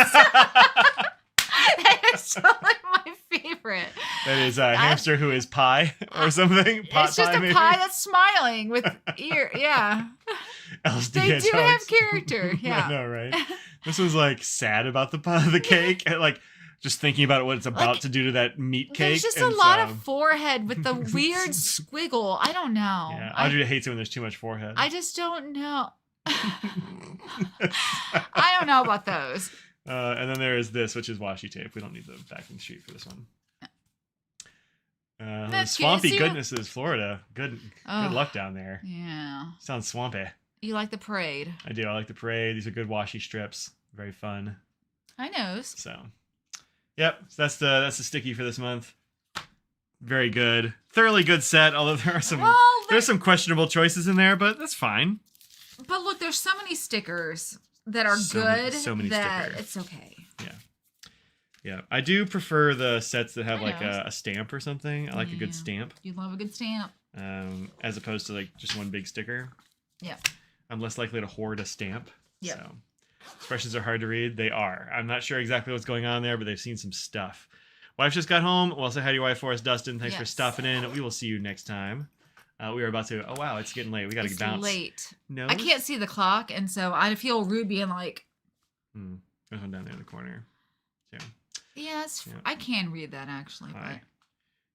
It's totally my favorite. That is a hamster who is pie or something. Pot it's just pie, a maybe? pie that's smiling with ear. Yeah. LSD They do have character. Yeah. I know, right? This was like sad about the cake. And, like just thinking about what it's about to do to that meat cake. There's just a lot of forehead with the weird squiggle. I don't know. Yeah, Audrey hates it when there's too much forehead. I just don't know. I don't know about those. And then there is this, which is washi tape. We don't need the backing sheet for this one. Swampy goodnesses, Florida. Good luck down there. Yeah. Sounds swampy. You like the parade? I do. I like the parade. These are good washi strips. Very fun. I knows. So, yep. So that's the sticky for this month. Very good. Thoroughly good set. Although there are there's some questionable choices in there, but that's fine. But look, there's so many stickers that are good so many that stickers. It's okay. Yeah. Yeah. I do prefer the sets that have like a stamp or something. I like a good stamp. You love a good stamp. As opposed to like just one big sticker. Yeah. I'm less likely to hoard a stamp. Yeah. So expressions are hard to read. They are. I'm not sure exactly what's going on there, but they've seen some stuff. Wife just got home. Well, say hi to your wife for us, Dustin. Thanks for stopping in. We will see you next time. We were about to. Oh wow, it's getting late. We got to bounce. It's late. No, I can't see the clock, and so I feel rude being like. There's one down there in the corner. So. Yes, yeah. I can read that actually. But...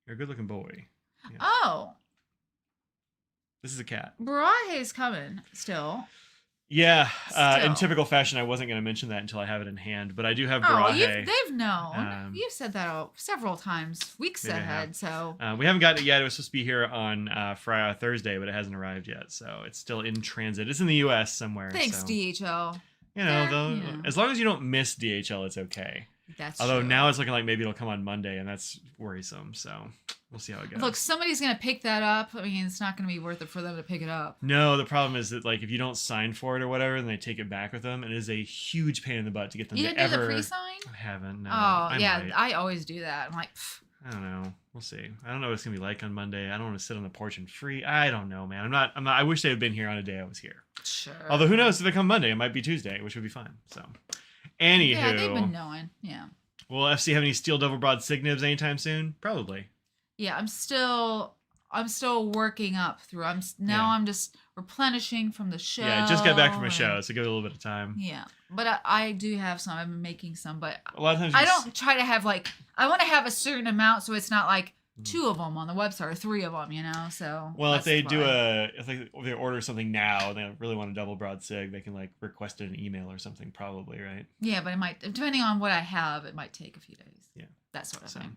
You're a good-looking boy. Yeah. Oh. This is a cat. Baraje's coming still. Yeah. In typical fashion, I wasn't going to mention that until I have it in hand, but I do have Baraje. They've known. You've said that several times, weeks ahead. So we haven't gotten it yet. It was supposed to be here on Thursday, but it hasn't arrived yet. So it's still in transit. It's in the U.S. somewhere. Thanks, DHL. You know, as long as you don't miss DHL, it's okay. That's Although true. now it's looking like maybe it'll come on Monday, and that's worrisome. So we'll see how it goes. Look, somebody's going to pick that up. I mean, it's not going to be worth it for them to pick it up. No, the problem is that like if you don't sign for it or whatever, then they take it back with them, and it is a huge pain in the butt to get them you to didn't ever. do the pre-sign? I haven't. No. I always do that. I'm like, pfft. I don't know. We'll see. I don't know what it's gonna be like on Monday. I don't want to sit on the porch and free. I don't know, man. I'm not. I wish they had been here on a day I was here. Sure. Although who knows if they come Monday? It might be Tuesday, which would be fine. So, anywho. Yeah, they've been knowing. Yeah. Will FC have any steel double broad sig nibs anytime soon? Probably. Yeah, I'm still working up through. I'm just replenishing from the show. Yeah, I just got back from a show, so give it a little bit of time. Yeah, but I do have some. I've been making some, but a lot of times I don't try to have like. I want to have a certain amount, so it's not like 2 of them on the website or 3 of them. You know, so. Well, if they order something now, and they really want a double broad sig, they can like request it in an email or something, probably, right? Yeah, but it might, depending on what I have, it might take a few days. Yeah, that sort of thing.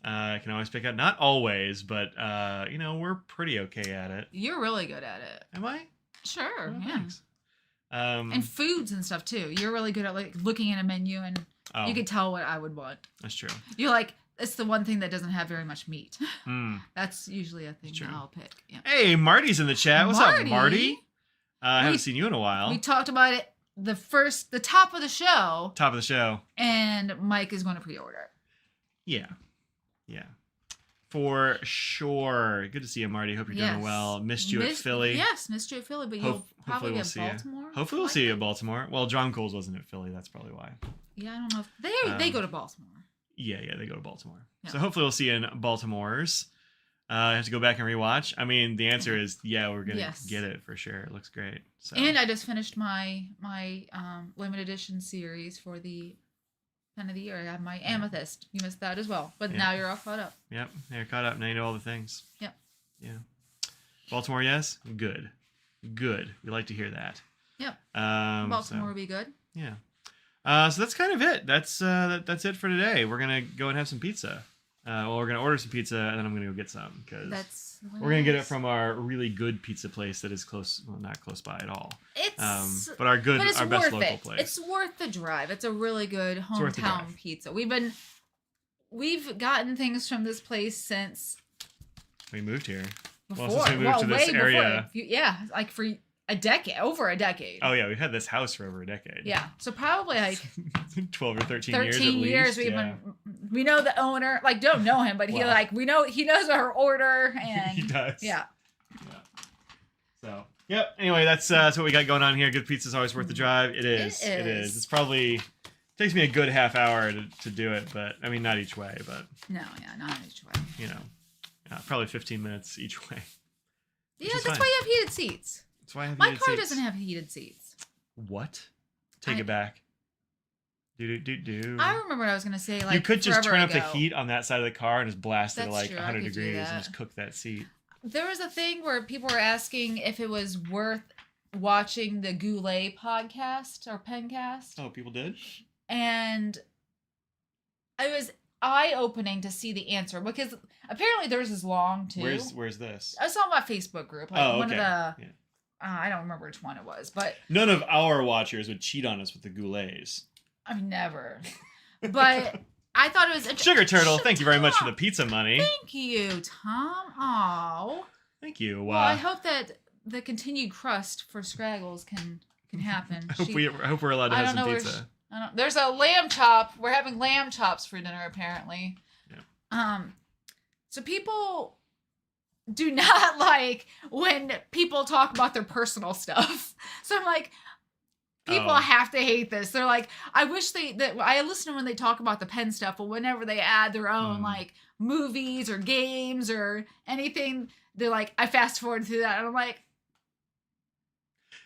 I can always pick out, not always, but we're pretty okay at it. You're really good at it. Am I? Sure. Oh, yeah. Thanks. And foods and stuff too. You're really good at like looking at a menu and you can tell what I would want. That's true. You're like, it's the one thing that doesn't have very much meat. That's usually a thing that I'll pick. Yeah. Hey, Marty's in the chat. What's up, Marty? I haven't seen you in a while. We talked about it the top of the show. Top of the show. And Mike is going to pre-order. Yeah. Yeah. For sure. Good to see you, Marty. Hope you're doing well. Missed you at Philly. Yes, missed you at Philly, but you'll probably be at Baltimore. Hopefully we'll see you at Baltimore. Well, John Coles wasn't at Philly. That's probably why. Yeah, I don't know if they go to Baltimore. Yeah, they go to Baltimore. Yeah. So hopefully we'll see you in Baltimore's. I have to go back and rewatch. I mean, the answer is we're gonna get it for sure. It looks great. So. And I just finished my limited edition series for the Pen of the Year. I have my Amethyst. You missed that as well, but now you're all caught up. Yep, you're caught up. Now you know all the things. Yep. Yeah. Baltimore, yes. Good. We like to hear that. Yep. Baltimore would be good. Yeah. So that's kind of it. That's it for today. We're gonna go and have some pizza. Well, we're gonna order some pizza, and then I'm gonna go get some because we're gonna get it from our really good pizza place that is close. Well, not close by at all. But our best local place. It's worth the drive. It's a really good hometown pizza. We've gotten things from this place since we moved here. Before, since we moved to this area. Like for over a decade. Oh yeah, we've had this house for over a decade. Yeah, so probably like 12 or 13 years at least. We know the owner. Like, don't know him, but he knows our order, and he does. Yeah. So yep. Anyway, that's what we got going on here. Good pizza's always worth the drive. It is. It's probably takes me a good half hour to do it, but I mean not each way, but not each way. You know, probably 15 minutes each way. Yeah, that's why you have heated seats. That's why I have My car doesn't have heated seats. What? Take it back. I remember what I was going to say. Like, you could just turn up the heat on that side of the car and just blast it at like 100 degrees and just cook that seat. There was a thing where people were asking if it was worth watching the Goulet podcast or Pencast. Oh, people did? And it was eye-opening to see the answer because apparently theirs is long too. Where's this? I saw my Facebook group. Like one of the... Yeah. I don't remember which one it was, but... None of our watchers would cheat on us with the Goulets. I mean, never. But I thought it was... Sugar Turtle, thank you very much for the pizza money. Thank you, Tom. Oh. Thank you. Well, I hope that the continued crust for Scraggles can happen. I hope we're allowed to have some pizza. There's a lamb chop. We're having lamb chops for dinner, apparently. Yeah. So people... do not like when people talk about their personal stuff. So I'm like, people have to hate this. They're like, I wish I listen to when they talk about the pen stuff, but whenever they add their own like movies or games or anything, they're like, I fast forward through that. And I'm like,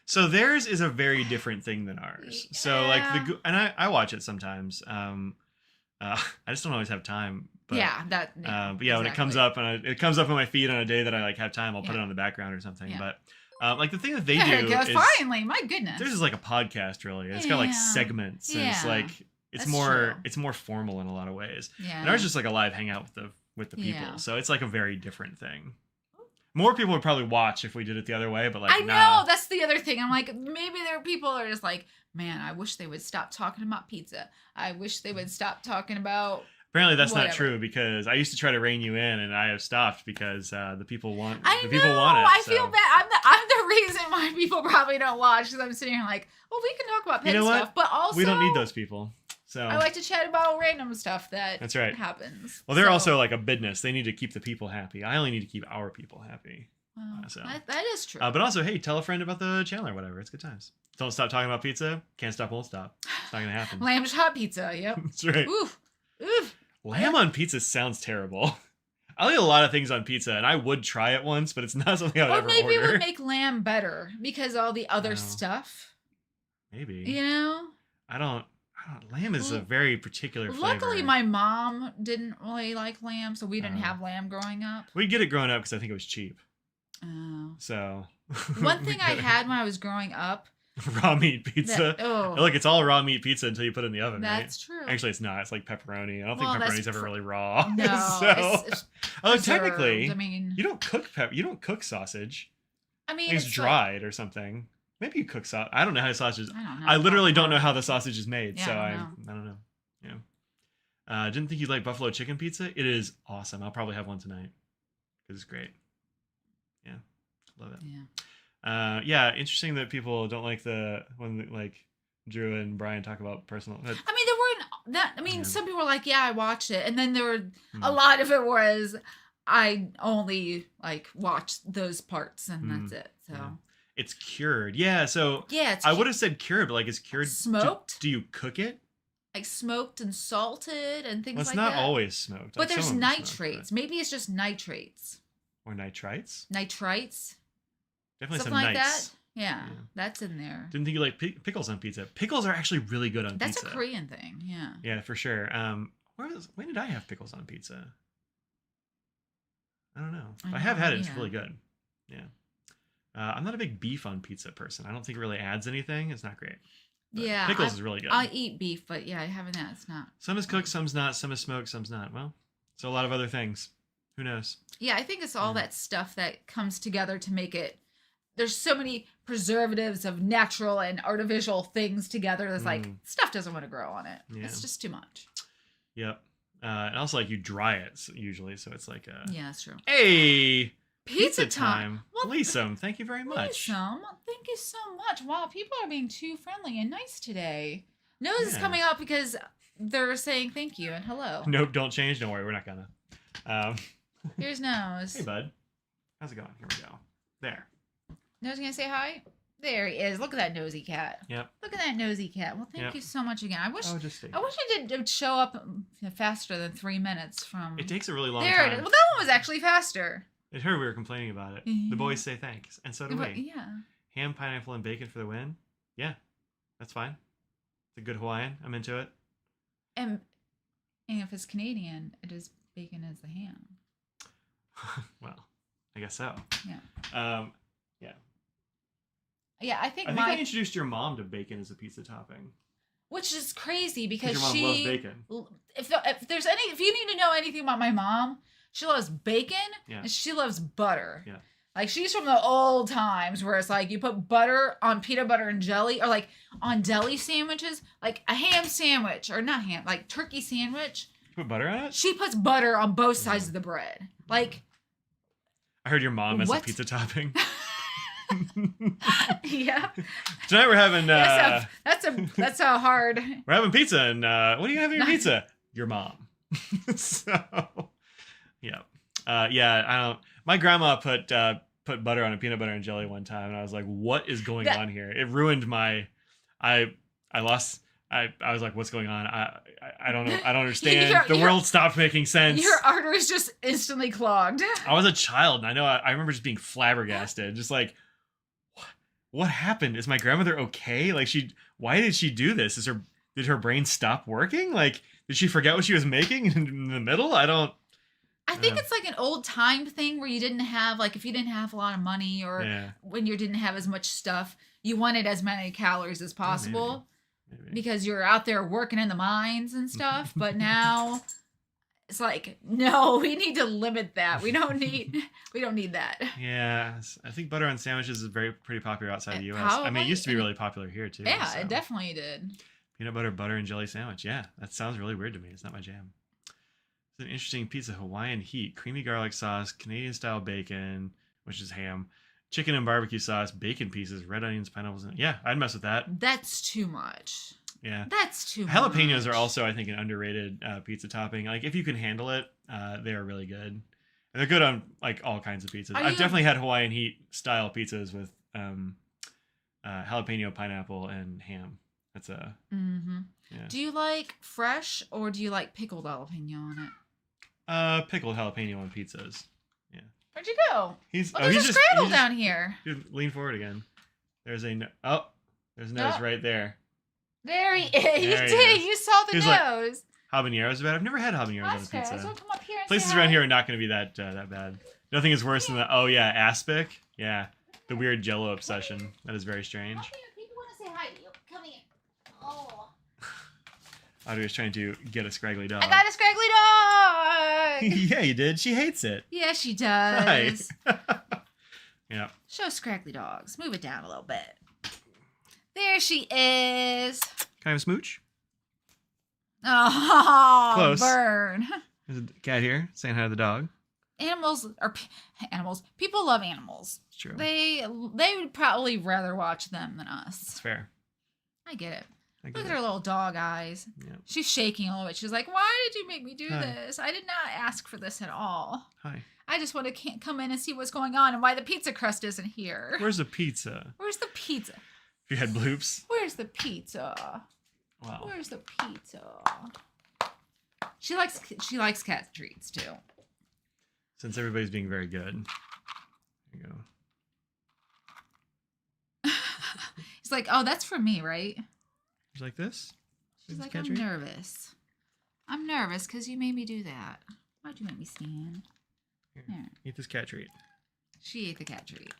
so theirs is a very different thing than ours. Yeah. So like and I watch it sometimes. I just don't always have time. But, but exactly. When it comes up and it comes up on my feed on a day that I like have time, I'll put it on the background or something. Yeah. But like the thing that they do is finally, my goodness. This is like a podcast, really. It's got like segments, and it's like it's more formal in a lot of ways. Yeah. And ours is just like a live hangout with the people, so it's like a very different thing. More people would probably watch if we did it the other way, but like I know that's the other thing. I'm like, maybe there are people that are just like, man, I wish they would stop talking about pizza. I wish they would stop talking about. Apparently that's not true because I used to try to rein you in and I have stopped because the people want it. I feel bad. I'm the reason why people probably don't watch because I'm sitting here like, well, we can talk about pen stuff, but also we don't need those people. So I like to chat about random stuff that happens. Well, they're also like a business. They need to keep the people happy. I only need to keep our people happy. Well, that is true. But also, hey, tell a friend about the channel or whatever. It's good times. Don't stop talking about pizza. Can't stop, won't stop. It's not gonna happen. Lamb chop pizza. Yep. That's right. Oof. Lamb on pizza sounds terrible. I like a lot of things on pizza, and I would try it once, but it's not something I would ever order. Or maybe it would make lamb better because all the other stuff. Maybe. You know? I don't. Lamb is a very particular flavor. Luckily, my mom didn't really like lamb, so we didn't have lamb growing up. We'd get it growing up because I think it was cheap. Oh. So. One thing I had when I was growing up. Raw meat pizza. Look, it's all raw meat pizza until you put it in the oven, That's true. Actually, it's not. It's like pepperoni. I don't think pepperoni's ever really raw. No. It's technically, I mean, you don't cook sausage. I mean, it's dried or something. Maybe you cook sausage. I don't know how sausage is. I literally don't know how the sausage is made, so I don't know. Yeah. Didn't think you'd like buffalo chicken pizza. It is awesome. I'll probably have one tonight because it's great. Yeah, love it. Yeah. Interesting that people don't like when like Drew and Brian talk about personal. I mean, there weren't that. I mean, some people were like, "Yeah, I watched it," and then there were a lot of it was I only like watched those parts, and that's it. So it's cured. Yeah. So I would have said cured, but like it's cured. Smoked. Do you cook it? Like smoked and salted and things like that. It's not always smoked. But there's nitrates. Maybe it's just nitrates. Or nitrites. Nitrites. Definitely something some like nice. that. Yeah, that's in there. Didn't think you like pickles on pizza. Pickles are actually really good on pizza. That's a Korean thing. Yeah. Yeah, for sure. When did I have pickles on pizza? I don't know. If I have had it. It's really good. Yeah. I'm not a big beef on pizza person. I don't think it really adds anything. It's not great. But pickles is really good. I eat beef, but I haven't that. It's not. Some is cooked, some's not. Some is smoked, some's not. Well, So a lot of other things. Who knows? Yeah, I think it's all that stuff that comes together to make it. There's so many preservatives of natural and artificial things together. That's like stuff doesn't want to grow on it. Yeah. It's just too much. Yep. And also like you dry it usually, so it's like a. Yeah, that's true. Hey, pizza time. Well, Lisa, thank you very much. Lisa, thank you so much. Wow, people are being too friendly and nice today. Nose is coming up because they're saying thank you and hello. Nope, don't change. Don't worry, we're not gonna. Here's Nose. Hey, bud. How's it going? Here we go. There. Nose gonna say hi? There he is. Look at that nosy cat. Yep. Look at that nosy cat. Well, thank you so much again. I wish I it did show up faster than 3 minutes from. It takes a really long time. There it is. Well, that one was actually faster. It heard we were complaining about it. The boys say thanks, and so do we. Yeah. Ham, pineapple, and bacon for the win. Yeah, that's fine. It's a good Hawaiian. I'm into it. And if it's Canadian, it is bacon as the ham. Well, I guess so. Yeah. Yeah. Yeah, I think I introduced your mom to bacon as a pizza topping. Which is crazy because your mom loves bacon. If you need to know anything about my mom, she loves bacon and she loves butter. Yeah. Like she's from the old times where it's like you put butter on peanut butter and jelly or like on deli sandwiches, like a ham sandwich or not ham, like turkey sandwich. You put butter on it? She puts butter on both sides of the bread. Like I heard your mom as a pizza topping. Yeah. Tonight we're having that's a hard. We're having pizza and what do you have in your pizza? Your mom. So yeah. I don't. My grandma put butter on a peanut butter and jelly one time, and I was like, "What is going on here?" It ruined my. I lost. I was like, "What's going on?" I don't know. I don't understand. The world stopped making sense. Your arteries just instantly clogged. I was a child, and I know. I remember just being flabbergasted, just like, what happened? Is my grandmother okay? Like, why did she do this? Did her brain stop working? Like, did she forget what she was making in the middle? I think it's like an old time thing where you didn't have, like, if you didn't have a lot of money or when you didn't have as much stuff, you wanted as many calories as possible maybe. Because you're out there working in the mines and stuff. But now it's like, no, we need to limit that. We don't need that. Yeah, I think butter on sandwiches is pretty popular outside the U.S. Probably. I mean, it used to be really popular here too. Yeah, so. It definitely did. Peanut butter and jelly sandwich. Yeah, that sounds really weird to me. It's not my jam. It's an interesting pizza. Hawaiian heat, creamy garlic sauce, Canadian style bacon, which is ham, chicken and barbecue sauce, bacon pieces, red onions, pineapples. Yeah, I'd mess with that. That's too much. Yeah, that's too much. Jalapenos are also, I think, an underrated pizza topping. Like if you can handle it, they are really good. And they're good on like all kinds of pizzas. I've definitely had Hawaiian heat style pizzas with jalapeno, pineapple, and ham. That's a. Mm-hmm. Yeah. Do you like fresh or do you like pickled jalapeno on it? Pickled jalapeno on pizzas. Yeah. Where'd you go? There's a scramble down here. Lean forward again. There's a nose right there. There he is. You saw the nose. Like, habaneros, but I've never had habaneros on a pizza. So come up here and places around here are not going to be that bad. Nothing is worse than the aspic. Yeah, the weird Jello obsession. That is very strange. People want to say hi to you. Come here. Oh. Audrey was trying to get a scraggly dog. I got a scraggly dog. Yeah, you did. She hates it. Yeah, she does. Hi. Yeah. Show scraggly dogs. Move it down a little bit. There she is. Can I have a smooch? Oh, close. Burn. There's a cat here saying hi to the dog. Animals. People love animals. It's true. They would probably rather watch them than us. It's fair. I get it. Look at her little dog eyes. Yeah. She's shaking a little bit. She's like, why did you make me do this? I did not ask for this at all. Hi. I just want to come in and see what's going on and why the pizza crust isn't here. Where's the pizza? Where's the pizza? If you had bloops. Where's the pizza? Wow. Where's the pizza? She likes cat treats too. Since everybody's being very good. There you go. He's like, oh, that's for me, right? She's like this? She's like, I'm nervous. I'm nervous because you made me do that. Why'd you make me stand? Here. Eat this cat treat. She ate the cat treat.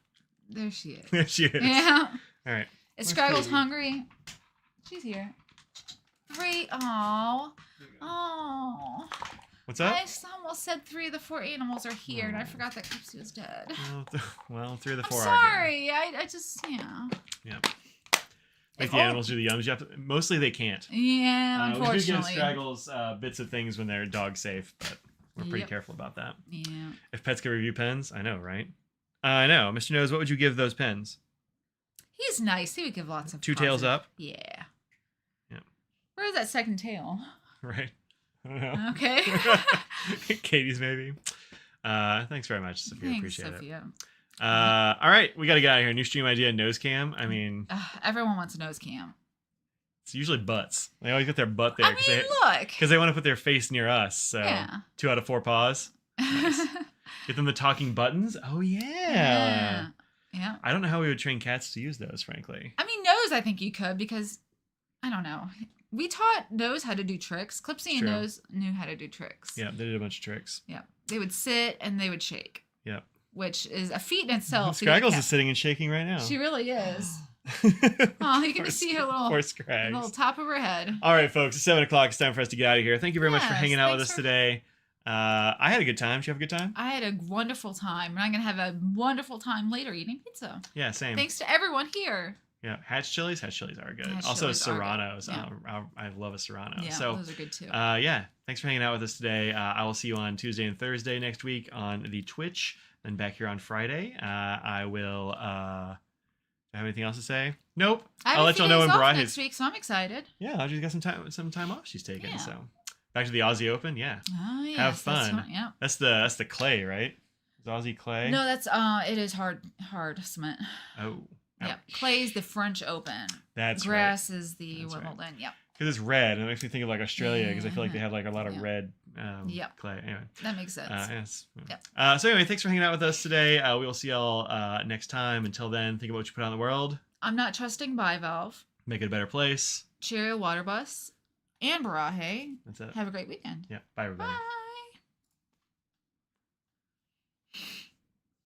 There she is. There she is. Yeah. All right. Is Scraggles hungry? She's here. 3. Oh. What's up? I almost said 3 of the 4 animals are here, and I forgot that Clipsy was dead. Well, 3 of the 4 I'm are sorry. I just, yeah. Yeah. Like the animals do the yums. Mostly they can't. Yeah, unfortunately. We do give Straggles bits of things when they're dog safe, but we're pretty careful about that. Yeah. If pets could review pens, I know, right? I know. Mr. Nose, what would you give those pens? He's nice. He would give lots of 2 tails up? Yeah. Yeah. Where's that second tail? Right. I don't know. Okay. Katie's maybe. Thanks very much, Sophia. Thanks, Appreciate Sophia. it. All right, we got to get out of here. New stream idea, nose cam. I mean, everyone wants a nose cam. It's usually butts. They always get their butt there. Look. Because they want to put their face near us. So yeah. 2 out of 4 paws. Nice. Get them the talking buttons. Oh, yeah. Yeah. I don't know how we would train cats to use those, frankly. I mean, Nose, I think you could because, I don't know. We taught Nose how to do tricks. Clipsy and Nose knew how to do tricks. Yeah, they did a bunch of tricks. Yeah. They would sit and they would shake. Yeah. Which is a feat in itself. Scraggles is sitting and shaking right now. She really is. Oh, you can see her little top of her head. All right, folks, it's 7 o'clock. It's time for us to get out of here. Thank you very much for hanging out with us today. I had a good time. Did you have a good time? I had a wonderful time. And I'm going to have a wonderful time later eating pizza. Yeah, same. Thanks to everyone here. Yeah, Hatch chilies. Hatch chilies are good. Hatch also, chilies Serranos. Yeah. I love a Serrano. Yeah, so, those are good too. Yeah, thanks for hanging out with us today. I will see you on Tuesday and Thursday next week on the Twitch. Then back here on Friday. I will. Do I have anything else to say? Nope. I'll let y'all know when Barajas next week, so I'm excited. Yeah, Audrey's got some time off she's taking. Yeah. So back to the Aussie Open. Yeah. Oh yeah. Have fun. Yeah. That's the clay, right? Is Aussie clay? No, that's it is hard cement. Oh. Yeah. Clay is the French Open. That's grass is the Wimbledon. Right. Yep. Because it's red, and it makes me think of like Australia, because I feel like they have like a lot of red clay. Anyway, that makes sense. Yes. Yep. So anyway, thanks for hanging out with us today. We will see y'all next time. Until then, think about what you put out in the world. I'm not trusting bivalve. Make it a better place. Cheerio, water bus, and Baraje. That's it. Have a great weekend. Yeah. Bye, everybody. Bye.